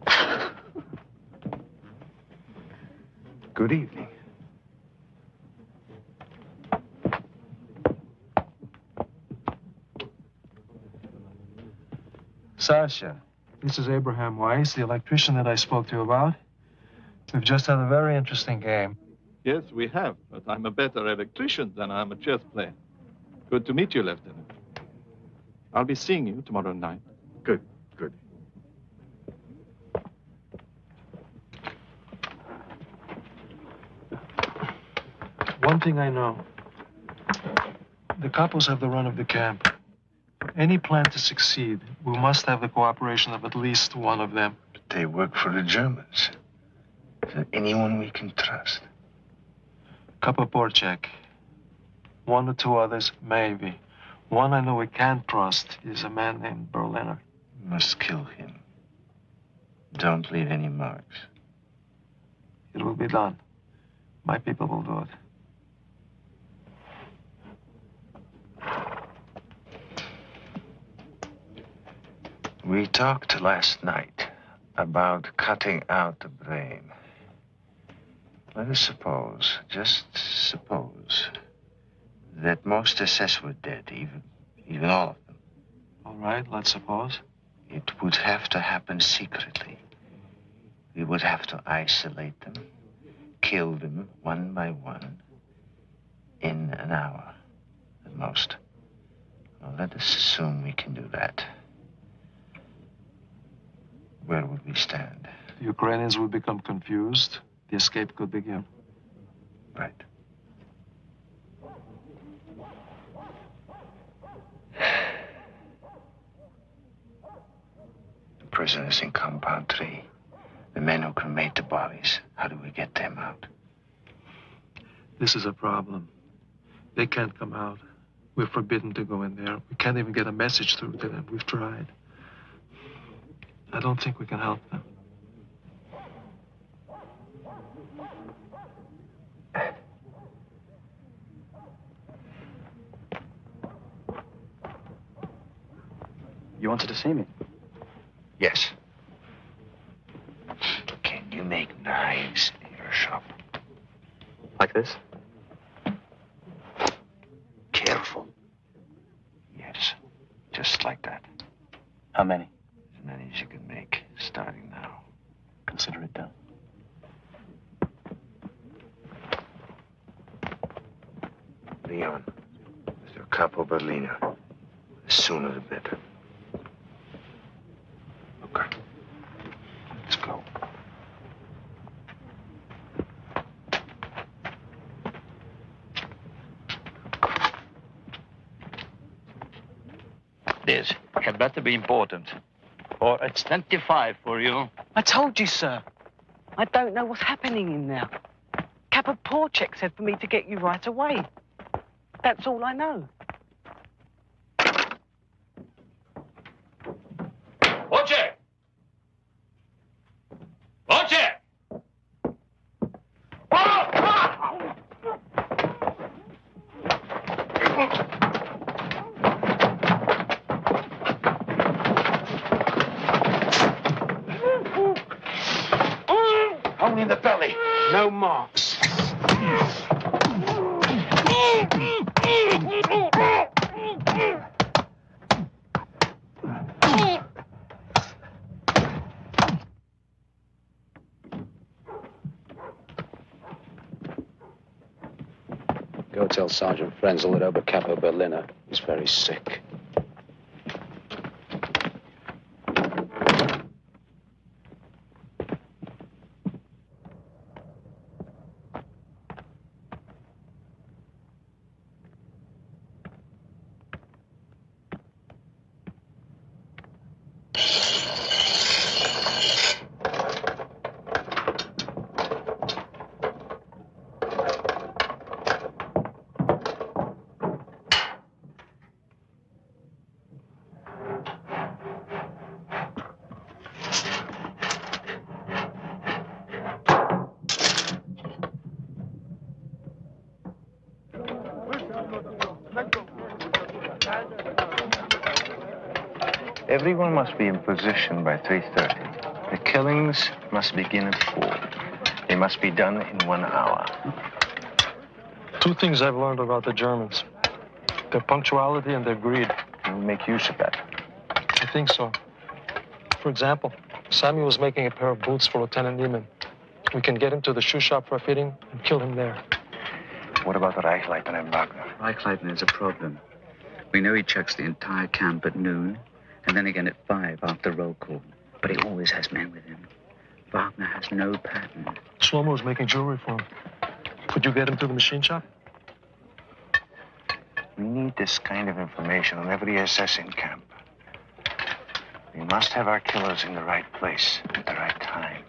Good evening. Sasha, this is Abraham Weiss, the electrician that I spoke to you about. We've just had a very interesting game. Yes, we have, but I'm a better electrician than I'm a chess player. Good to meet you, Lieutenant. I'll be seeing you tomorrow night. Good, good. One thing I know. The capos have the run of the camp. For any plan to succeed, we must have the cooperation of at least one of them. But they work for the Germans. Is there anyone we can trust? Capo Porcek. One or two others, maybe. One I know we can't trust is a man named Berliner. We must kill him. Don't leave any marks. It will be done. My people will do it. We talked last night about cutting out the brain. Let us suppose, just suppose, that most SS were dead, even all of them. All right, let's suppose. It would have to happen secretly. We would have to isolate them, kill them one by one, in an hour at most. Well, let us assume we can do that. Where would we stand? The Ukrainians will become confused. The escape could begin. Right. The prisoners in Compound 3. The men who cremate the bodies. How do we get them out? This is a problem. They can't come out. We're forbidden to go in there. We can't even get a message through to them. We've tried. I don't think we can help them. You wanted to see me? Yes. Can you make knives in your shop? Like this? Careful. Yes, just like that. How many? As many as you can make, starting now. Consider it done. Leon, Mr. Capo Berliner. The sooner the better. Okay. Let's go. This had better be important, or it's 25 for you. I told you, sir. I don't know what's happening in there. Kappa Porcek said for me to get you right away. That's all I know. Porcek! Porcek! Only in the belly. No marks. Go tell Sergeant Frenzel that Oberkapo Berliner is very sick. Everyone must be in position by 3:30. The killings must begin at 4. They must be done in 1 hour. Two things I've learned about the Germans. Their punctuality and their greed. We'll make use of that. I think so. For example, Samuel was making a pair of boots for Lieutenant Niemann. We can get him to the shoe shop for a fitting and kill him there. What about the Reichleitner and Wagner? Reichleitner is a problem. We know he checks the entire camp at noon, and then again at 5 after roll call. But he always has men with him. Wagner has no pattern. Shlomo's making jewelry for him. Could you get him to the machine shop? We need this kind of information on every SS in camp. We must have our killers in the right place at the right time.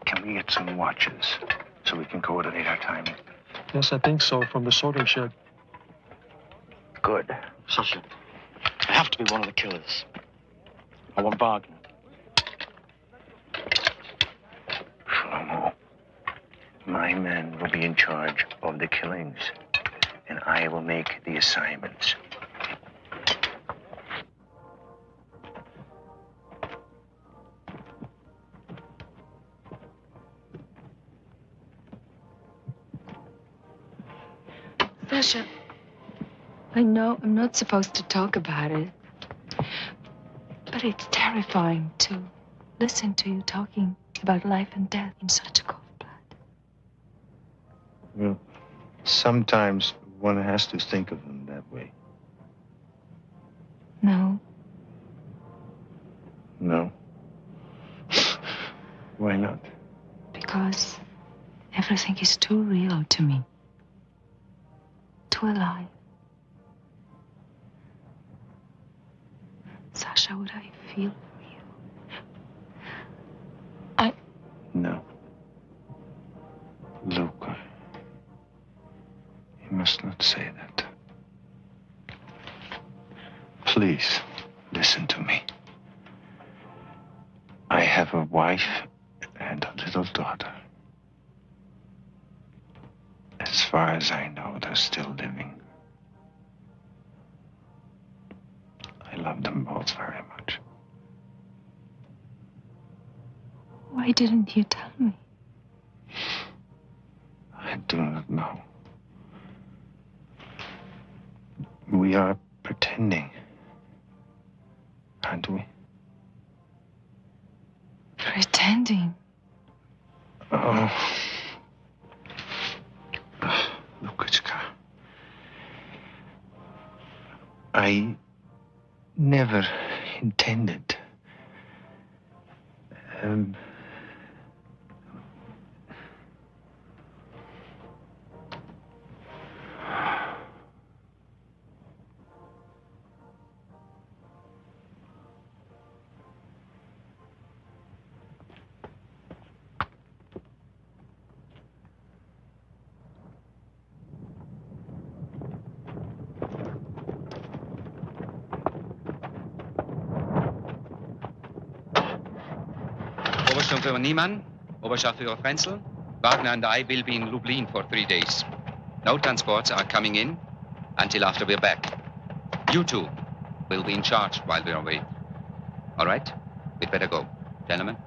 Can we get some watches so we can coordinate our timing? Yes, I think so, from the sorting shed. Good. Sergeant, I have to be one of the killers. I want Wagner. Shlomo, my men will be in charge of the killings, and I will make the assignments. Sasha, I know I'm not supposed to talk about it, but it's terrifying to listen to you talking about life and death in such a cold blood. Well, sometimes one has to think of them that way. No. No? Why not? Because everything is too real to me. Too alive. Sasha, what I feel for you. No. Luca. You must not say that. Please, listen to me. I have a wife and a little daughter. As far as I know, they're still living. I love them both very much. Why didn't you tell me? I do not know. We are pretending, aren't we? Pretending? Oh. Lukichka. I never intended. Obersturmführer Niemann, Oberscharführer Frenzel, Wagner and I will be in Lublin for 3 days. No transports are coming in until after we're back. You two will be in charge while we're away. All right? We'd better go. Gentlemen?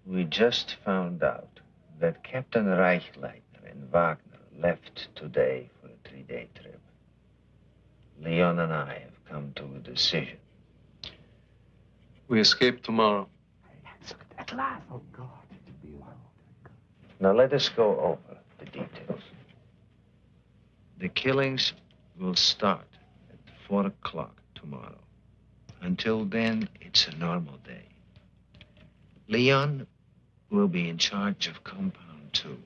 We just found out that Captain Reichleitner and Wagner left today for a 3-day trip. Leon and I have come to a decision. We escape tomorrow. At last. Oh, God. Now let us go over the details. The killings will start at 4 o'clock tomorrow. Until then, it's a normal day. Leon will be in charge of Compound 2.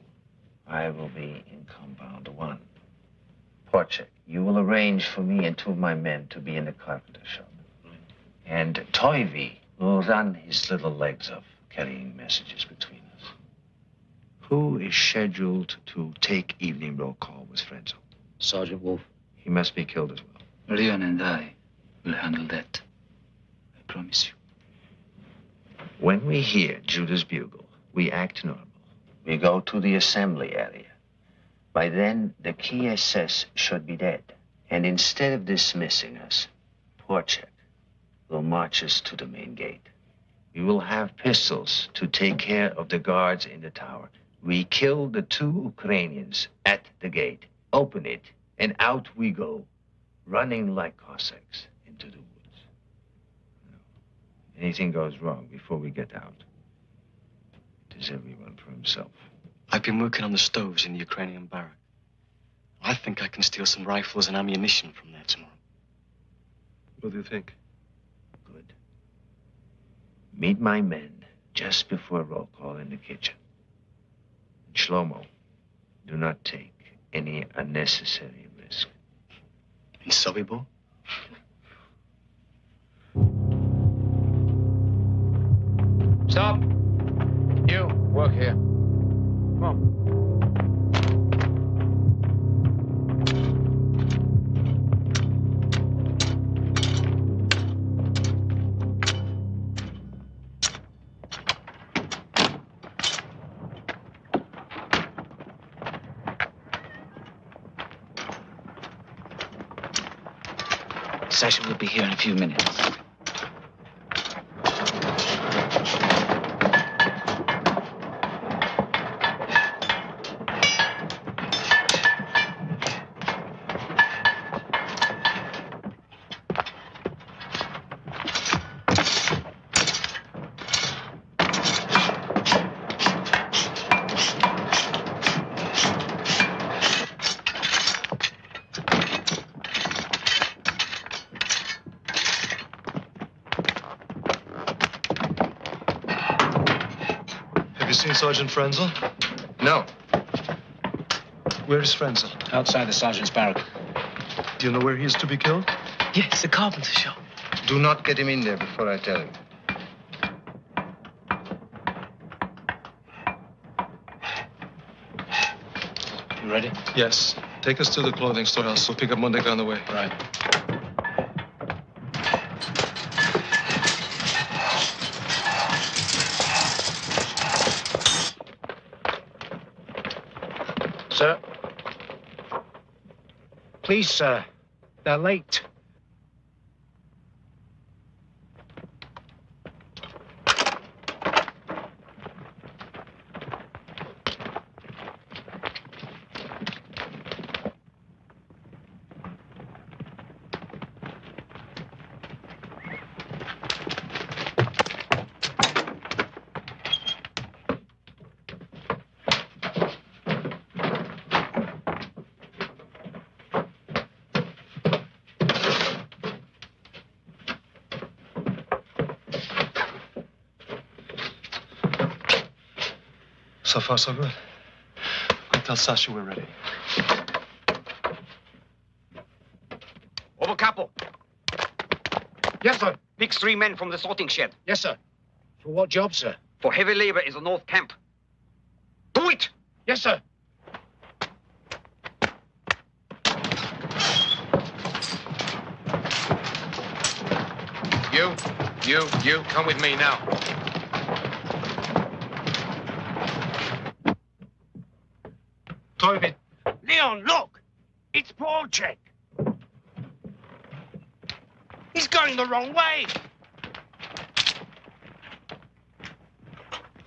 I will be in Compound 1. Porchek, you will arrange for me and 2 of my men to be in the carpenter shop. And Toivy will run his little legs off, carrying messages between us. Who is scheduled to take evening roll call with Frenzel? Sergeant Wolf. He must be killed as well. Leon and I will handle that. I promise you. When we hear Judas bugle, we act normal. We go to the assembly area. By then, the key SS should be dead. And instead of dismissing us, Porchek will march us to the main gate. We will have pistols to take care of the guards in the tower. We kill the 2 Ukrainians at the gate, open it, and out we go, running like Cossacks into the woods. No. Anything goes wrong before we get out, it is everyone for himself. I've been working on the stoves in the Ukrainian barrack. I think I can steal some rifles and ammunition from there tomorrow. What do you think? Good. Meet my men just before roll call in the kitchen. And Shlomo, do not take any unnecessary risk. In Sobibor? Stop! You, work here. Come on. Sasha will be here in a few minutes. Sergeant Frenzel? No. Where is Frenzel? Outside the sergeant's barrack. Do you know where he is to be killed? Yes, the carpenter shop. Do not get him in there before I tell him. You ready? Yes. Take us to the clothing store. I'll still pick up Mundek on the way. Right. Sir? Please, sir. They're late. So far, so good. Go tell Sasha we're ready. Over capo. Yes, sir. Pick 3 men from the sorting shed. Yes, sir. For what job, sir? For heavy labor in the North Camp. Do it! Yes, sir. You, come with me now. Toilet. Leon, look! It's Porchek. He's going the wrong way.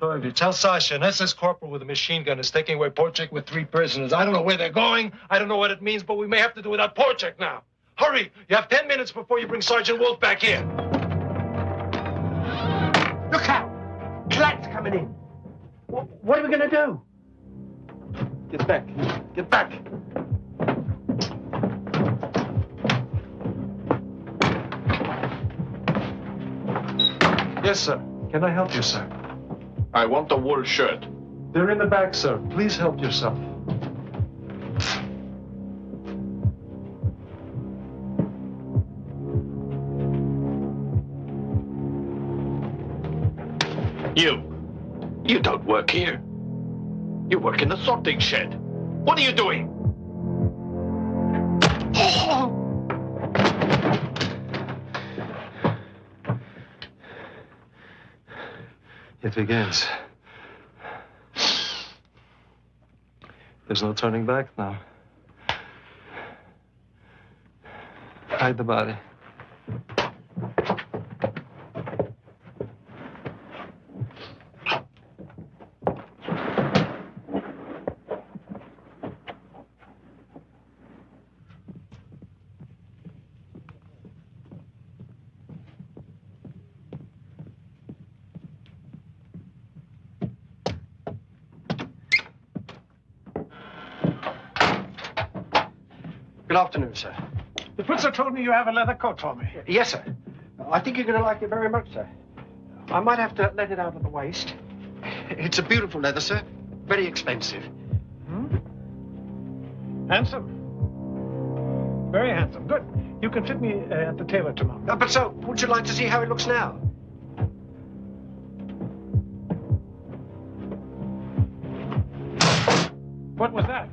Toivi, tell Sasha an SS corporal with a machine gun is taking away Porchek with 3 prisoners. I don't know where they're going. I don't know what it means, but we may have to do without Porchek now. Hurry! You have 10 minutes before you bring Sergeant Wolf back here. Look out! Klat's coming in. What are we going to do? Get back. Get back. Yes, sir. Can I help you, sir? I want a wool shirt. They're in the back, sir. Please help yourself. You don't work here. You work in the sorting shed. What are you doing? It begins. There's no turning back now. Hide the body. Good afternoon, sir. The Putzer told me you have a leather coat for me. Yes, sir. I think you're going to like it very much, sir. I might have to let it out at the waist. It's a beautiful leather, sir. Very expensive. Handsome. Very handsome. Good. You can fit me at the tailor tomorrow. But, sir, would you like to see how it looks now? What was that?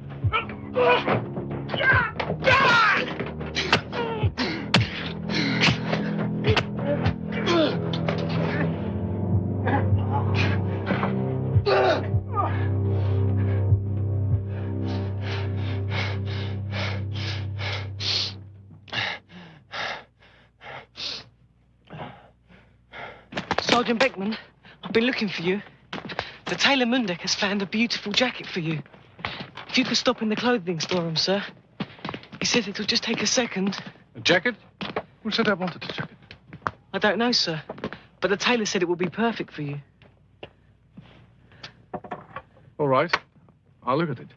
Sergeant Beckman, I've been looking for you. The tailor Mundek has found a beautiful jacket for you. If you could stop in the clothing storeroom, sir. He says it'll just take a second. A jacket? Who said I wanted a jacket? I don't know, sir. But the tailor said it would be perfect for you. All right. I'll look at it.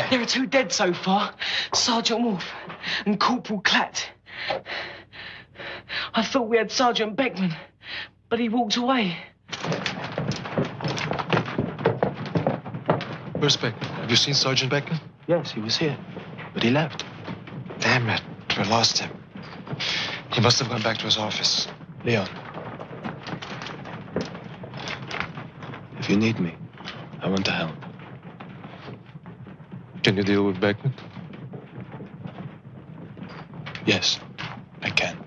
There are 2 dead so far, Sergeant Wolf and Corporal Klatt. I thought we had Sergeant Beckman, but he walked away. Where's Beckman? Have you seen Sergeant Beckman? Yes, he was here, but he left. Damn it. We lost him. He must have gone back to his office. Leon. If you need me, I want to help. Can you deal with Beckman? Yes, I can.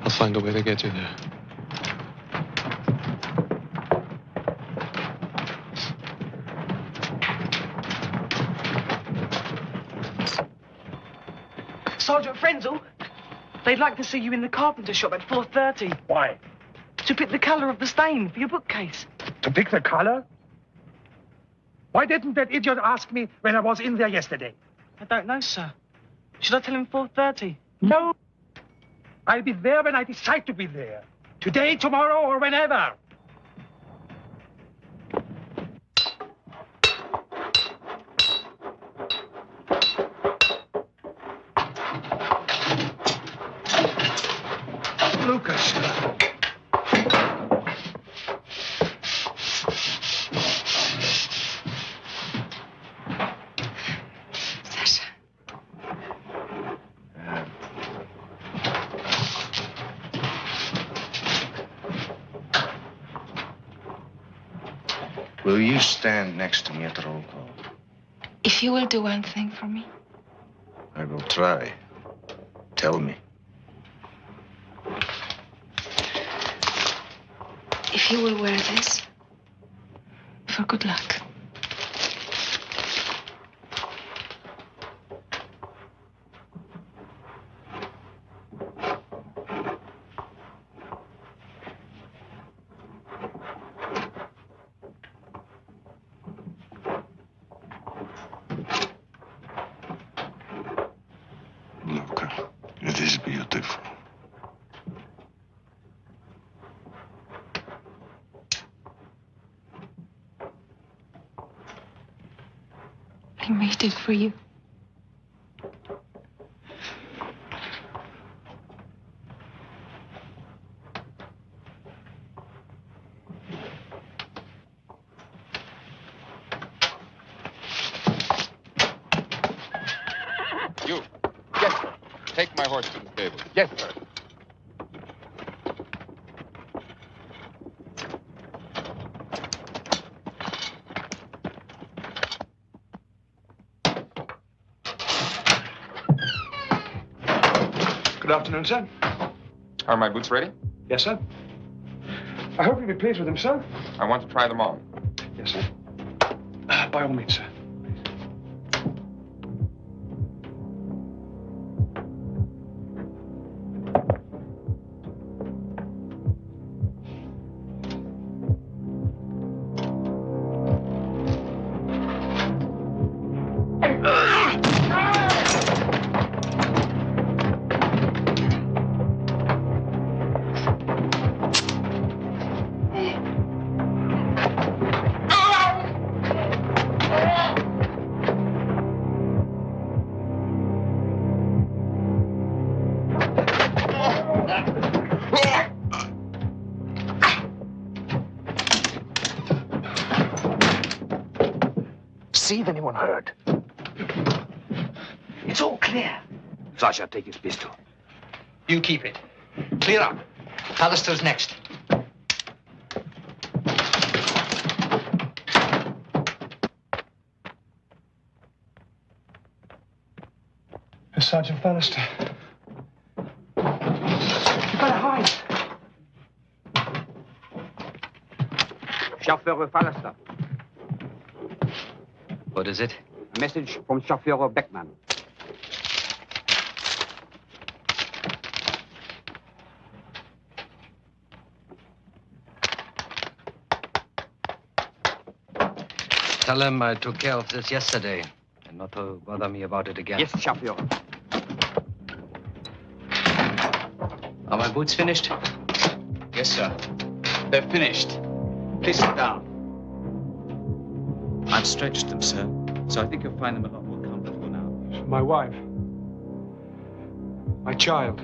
I'll find a way to get you there. Sergeant Frenzel, they'd like to see you in the carpenter shop at 4:30. Why? To pick the colour of the stain for your bookcase. To pick the color? Why didn't that idiot ask me when I was in there yesterday? I don't know, sir. Should I tell him 4:30? No. I'll be there when I decide to be there. Today, tomorrow, or whenever. Lucas. Will you stand next to me at roll call? If you will do one thing for me. I will try. Tell me. If you will wear this, for good luck. Luca, it is beautiful. I made it for you. You. Yes, sir. Take my horse to the stable. Yes, sir. Good afternoon, sir. Are my boots ready? Yes, sir. I hope you'll be pleased with them, sir. I want to try them on. Yes, sir. By all means, sir. See if anyone heard. It's all clear. Sasha, take his pistol. You keep it. Clear up. Pallister's next. Sergeant Pallister. You better hide. Chauffeur Pallister. What is it? A message from Chauffeur Beckman. Tell him I took care of this yesterday, and not to bother me about it again. Yes, Chauffeur. Are my boots finished? Yes, sir. They're finished. Please sit down. I've stretched them, sir, so I think you'll find them a lot more comfortable now. My wife. My child.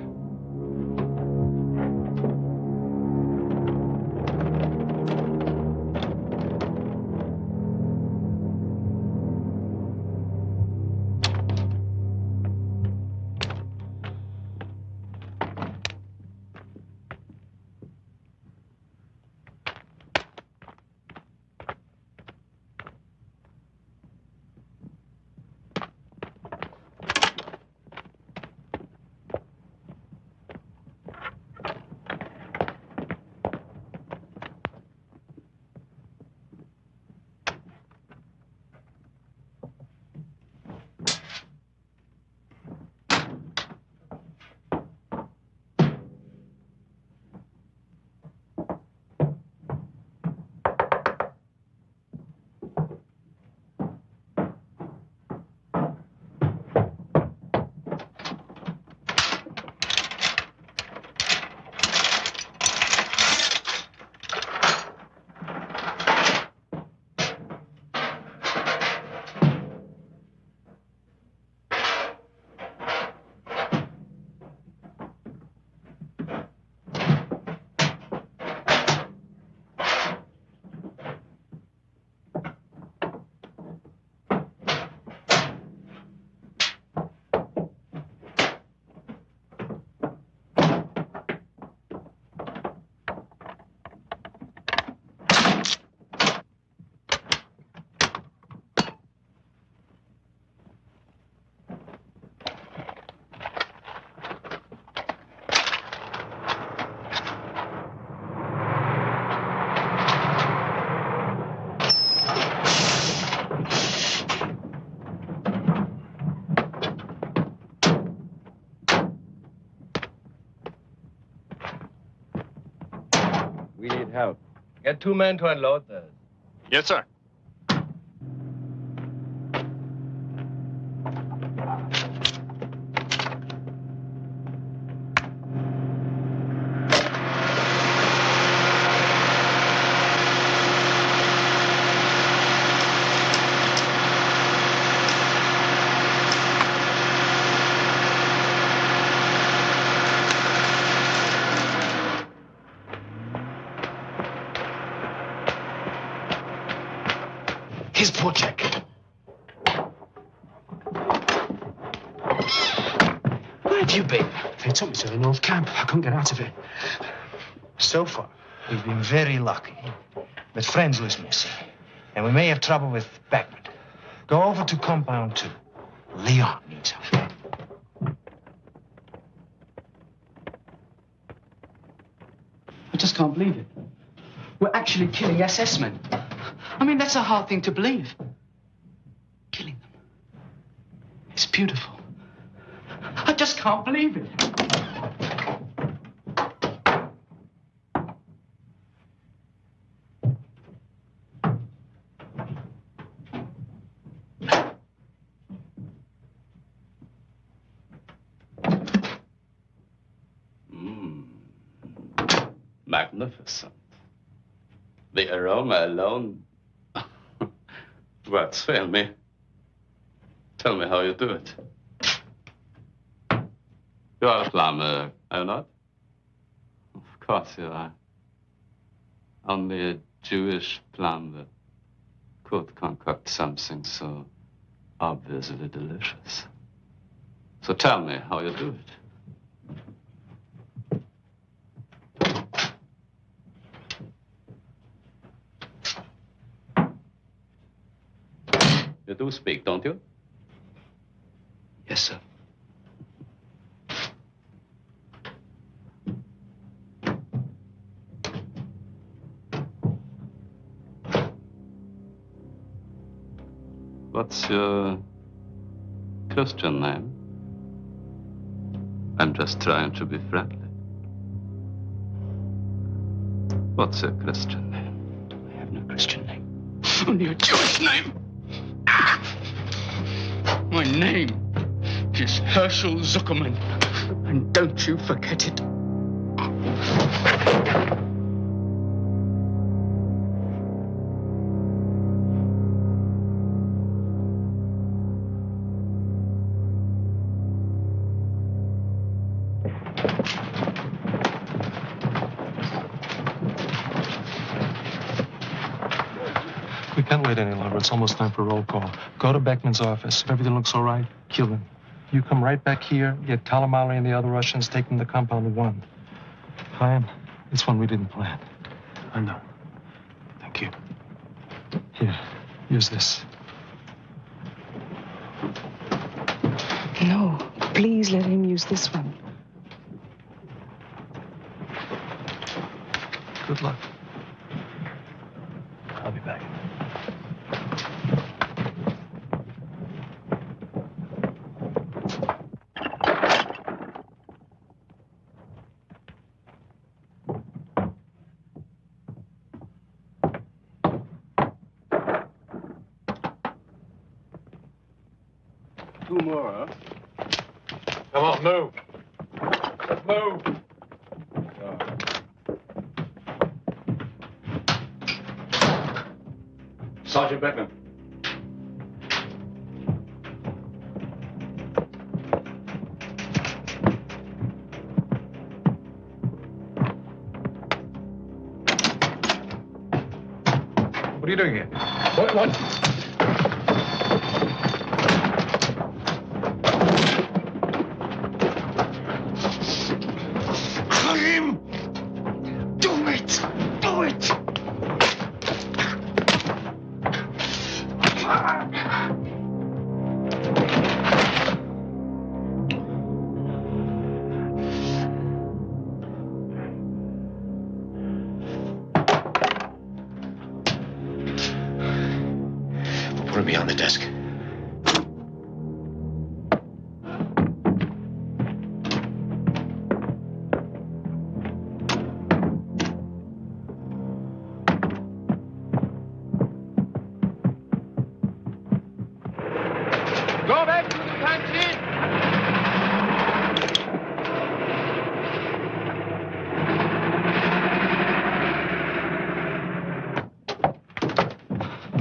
We need help. Get 2 men to unload those. Yes, sir. Here's poor Jack. Where have you been? They took me to the North Camp. I couldn't get out of it. So far, we've been very lucky. But friends was missing. And we may have trouble with Beckman. Go over to Compound 2. Leon needs help. just can't believe it. We're actually killing SS men. I mean, that's a hard thing to believe. Killing them. It's beautiful. I just can't believe it. Magnificent. The aroma alone. Words fail me. Tell me how you do it. You are a plumber, are you not? Of course you are. Only a Jewish plumber could concoct something so obviously delicious. So tell me how you do it. You do speak, don't you? Yes, sir. What's your Christian name? I'm just trying to be friendly. What's your Christian name? I have no Christian name. Only a Jewish name. My name is Herschel Zuckerman. And don't you forget it. We can't wait any longer. It's almost time for roll call. Go to Beckman's office. If everything looks all right, kill him. You come right back here, get Talamali and the other Russians, take them to compound 1. Fine. It's one we didn't plan. I know. Thank you. Here, use this. No, please let him use this one. Good luck. I'll be back. Two more, huh? Come on, move. Let's move. Sergeant Beckman. What are you doing here? What? Him! Do it! Do it! We'll put him behind the desk. Go back to the canteen!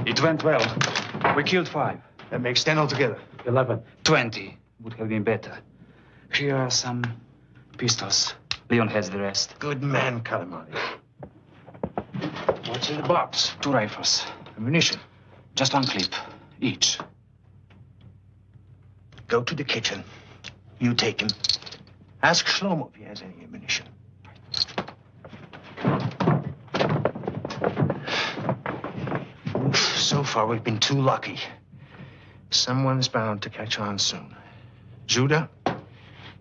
It went well. We killed 5. That makes 10 altogether. 11. 20 would have been better. Here are some pistols. Leon has the rest. Good man, Kalamani. What's in the box? 2 rifles. Ammunition. Just 1 clip, each. Go to the kitchen. You take him. Ask Shlomo if he has any ammunition. Oof, so far we've been too lucky. Someone's bound to catch on soon. Judah,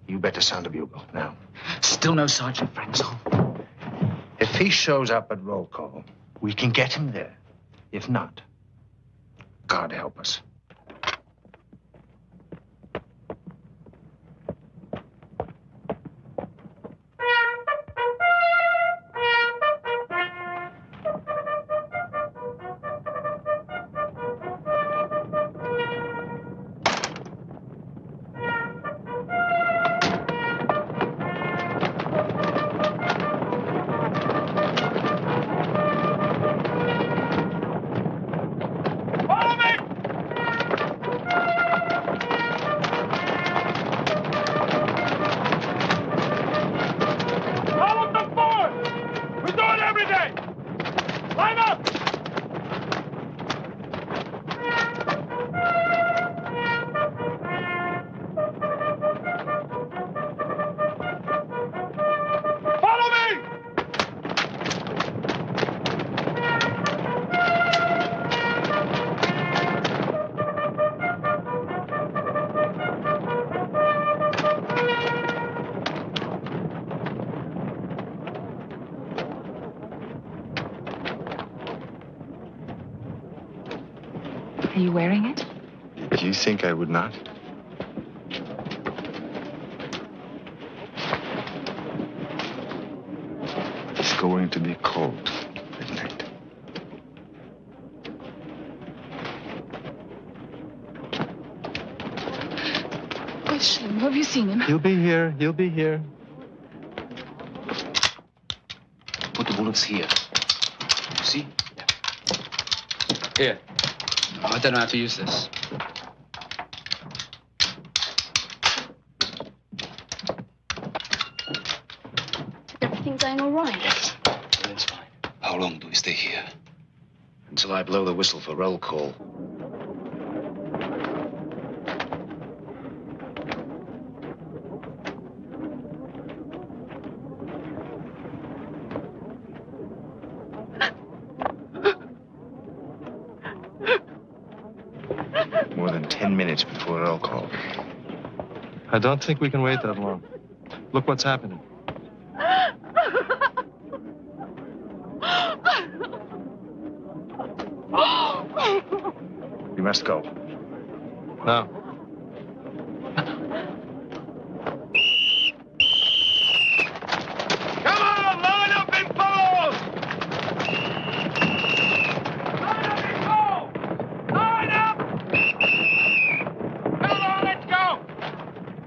you better sound the bugle now. Still no Sergeant Franzel. If he shows up at roll call, we can get him there. If not, God help us. Are you wearing it? Do you think I would not? It's going to be cold at night. Question, have you seen him? He'll be here. He'll be here. Put the bullets here. You see? Here. I don't know how to use this. Everything going all right? Yes, everything's fine. How long do we stay here? Until I blow the whistle for roll call. More than 10 minutes before roll call. I don't think we can wait that long. Look what's happening. We must go. Now. Come on, line up and follow! Line up and go! Line up! Come on, let's go!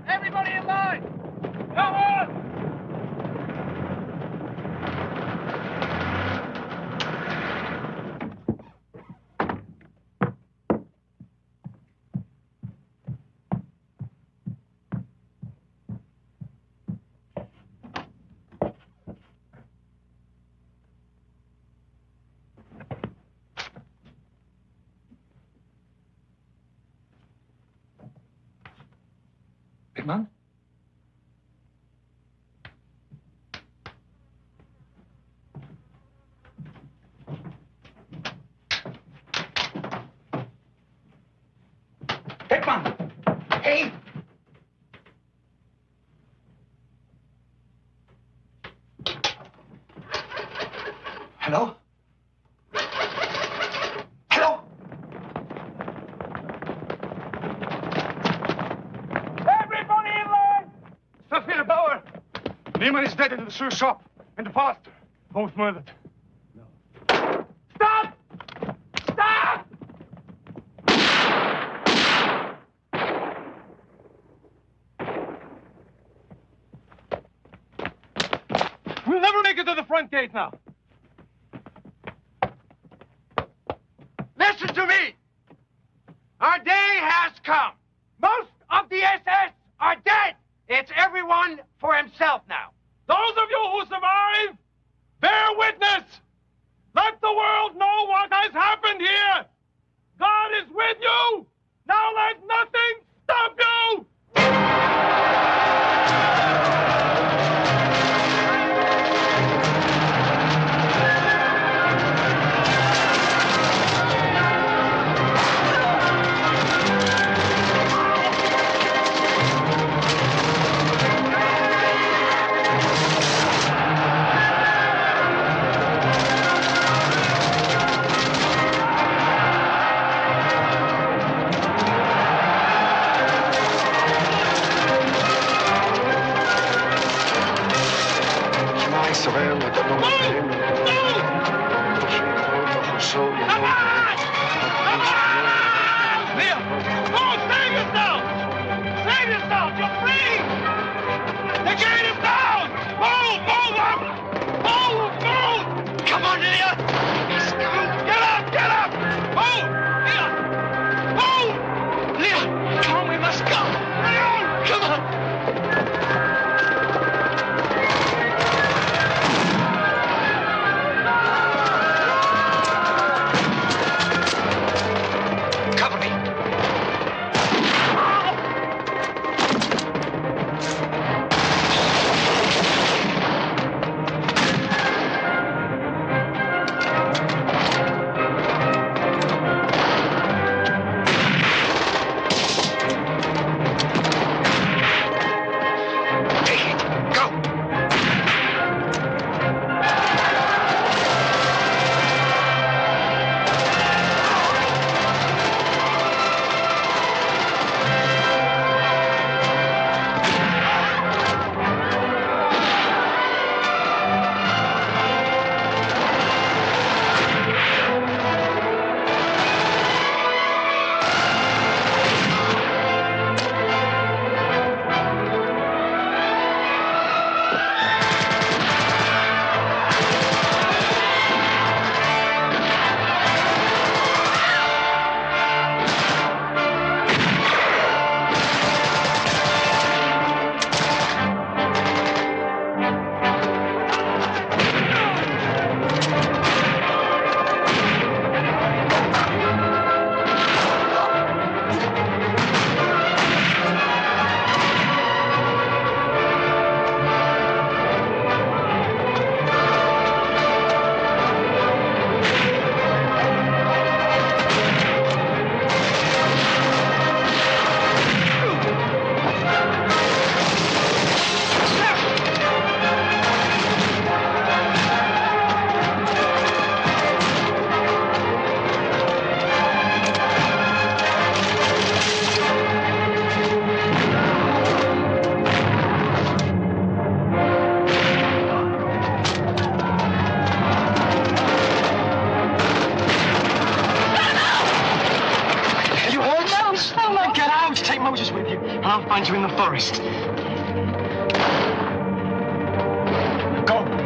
Everybody in line! Come on! Beckman? Beckman! Hey! Hello? Hello? Everybody in line! Sophia Bauer! Lehman is dead in the shoe shop. And the pastor. Both murdered. No. Stop! Stop! We'll never make it to the front gate now. Listen to me! Our day has come. Most of the SS are dead. It's everyone for himself now. Those of you who survive, bear witness. Let the world know what has happened here. God is with you. Now let nothing stop you. and I'll find you in the forest. Go.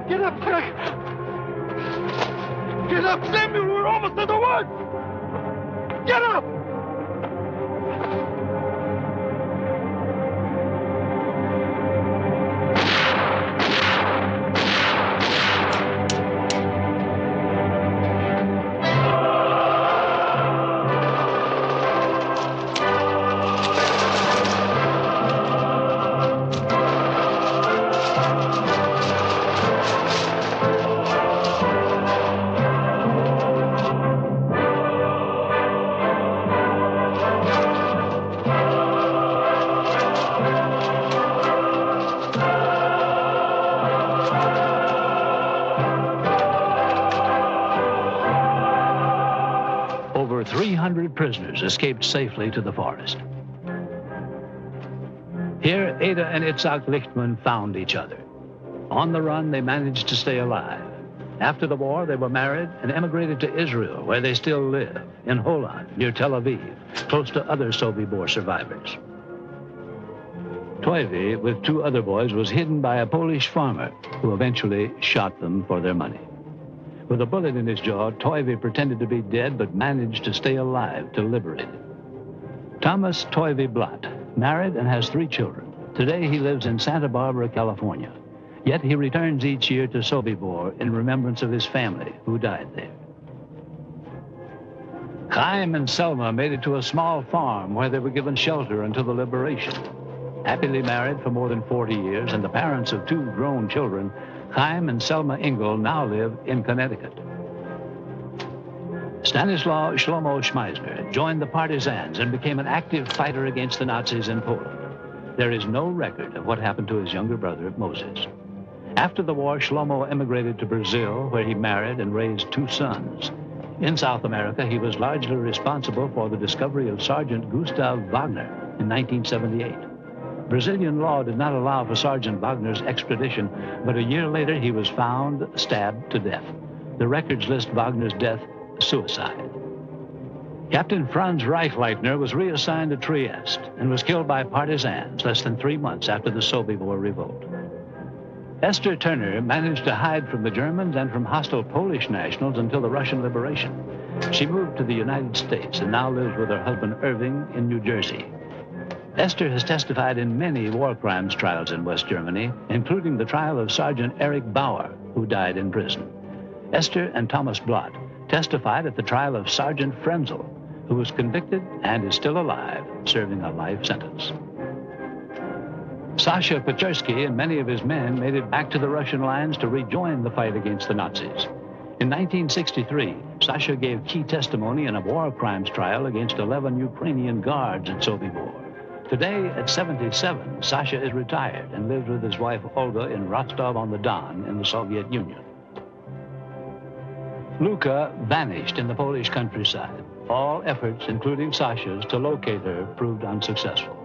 Get up, Frank! Get up, Samuel! We're almost at the woods! Get up! Over 300 prisoners escaped safely to the forest. Here, Ada and Itzhak Lichtman found each other. On the run, they managed to stay alive. After the war, they were married and emigrated to Israel, where they still live, in Holon, near Tel Aviv, close to other Sobibor survivors. Toivi, with 2 other boys, was hidden by a Polish farmer who eventually shot them for their money. With a bullet in his jaw, Toivi pretended to be dead but managed to stay alive till liberated. Thomas Toivi Blatt, married and has 3 children. Today he lives in Santa Barbara, California. Yet he returns each year to Sobibor in remembrance of his family who died there. Chaim and Selma made it to a small farm where they were given shelter until the liberation. Happily married for more than 40 years and the parents of 2 grown children, Chaim and Selma Engel now live in Connecticut. Stanislaw Szmajzner joined the partisans and became an active fighter against the Nazis in Poland. There is no record of what happened to his younger brother, Moses. After the war, Shlomo emigrated to Brazil, where he married and raised 2 sons. In South America, he was largely responsible for the discovery of Sergeant Gustav Wagner in 1978. Brazilian law did not allow for Sergeant Wagner's extradition, but a year later he was found stabbed to death. The records list Wagner's death suicide. Captain Franz Reichleitner was reassigned to Trieste and was killed by partisans less than 3 months after the Sobibor revolt. Esther Turner managed to hide from the Germans and from hostile Polish nationals until the Russian liberation. She moved to the United States and now lives with her husband Irving in New Jersey. Esther has testified in many war crimes trials in West Germany, including the trial of Sergeant Erich Bauer, who died in prison. Esther and Thomas Blatt testified at the trial of Sergeant Frenzel, who was convicted and is still alive, serving a life sentence. Sasha Pechersky and many of his men made it back to the Russian lines to rejoin the fight against the Nazis. In 1963, Sasha gave key testimony in a war crimes trial against 11 Ukrainian guards at Sobibor. Today, at 77, Sasha is retired and lives with his wife Olga in Rostov-on-the-Don in the Soviet Union. Luka vanished in the Polish countryside. All efforts, including Sasha's, to locate her proved unsuccessful.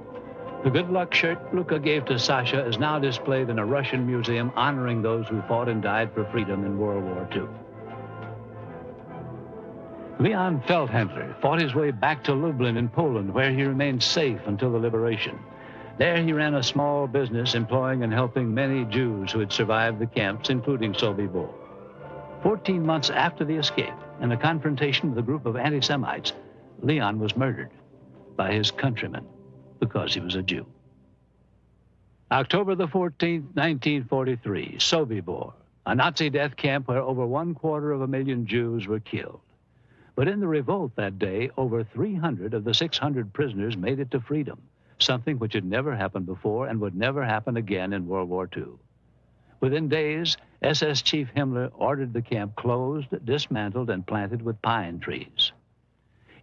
The good luck shirt Luka gave to Sasha is now displayed in a Russian museum honoring those who fought and died for freedom in World War II. Leon Feldhendler fought his way back to Lublin in Poland, where he remained safe until the liberation. There he ran a small business employing and helping many Jews who had survived the camps, including Sobibor. 14 months after the escape, in a confrontation with a group of anti-Semites, Leon was murdered by his countrymen because he was a Jew. October the 14th, 1943, Sobibor, a Nazi death camp where over 250,000 Jews were killed. But in the revolt that day, over 300 of the 600 prisoners made it to freedom, something which had never happened before and would never happen again in World War II. Within days, SS Chief Himmler ordered the camp closed, dismantled, and planted with pine trees.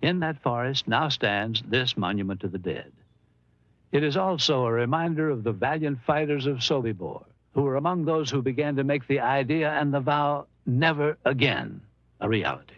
In that forest now stands this monument to the dead. It is also a reminder of the valiant fighters of Sobibor, who were among those who began to make the idea and the vow never again a reality.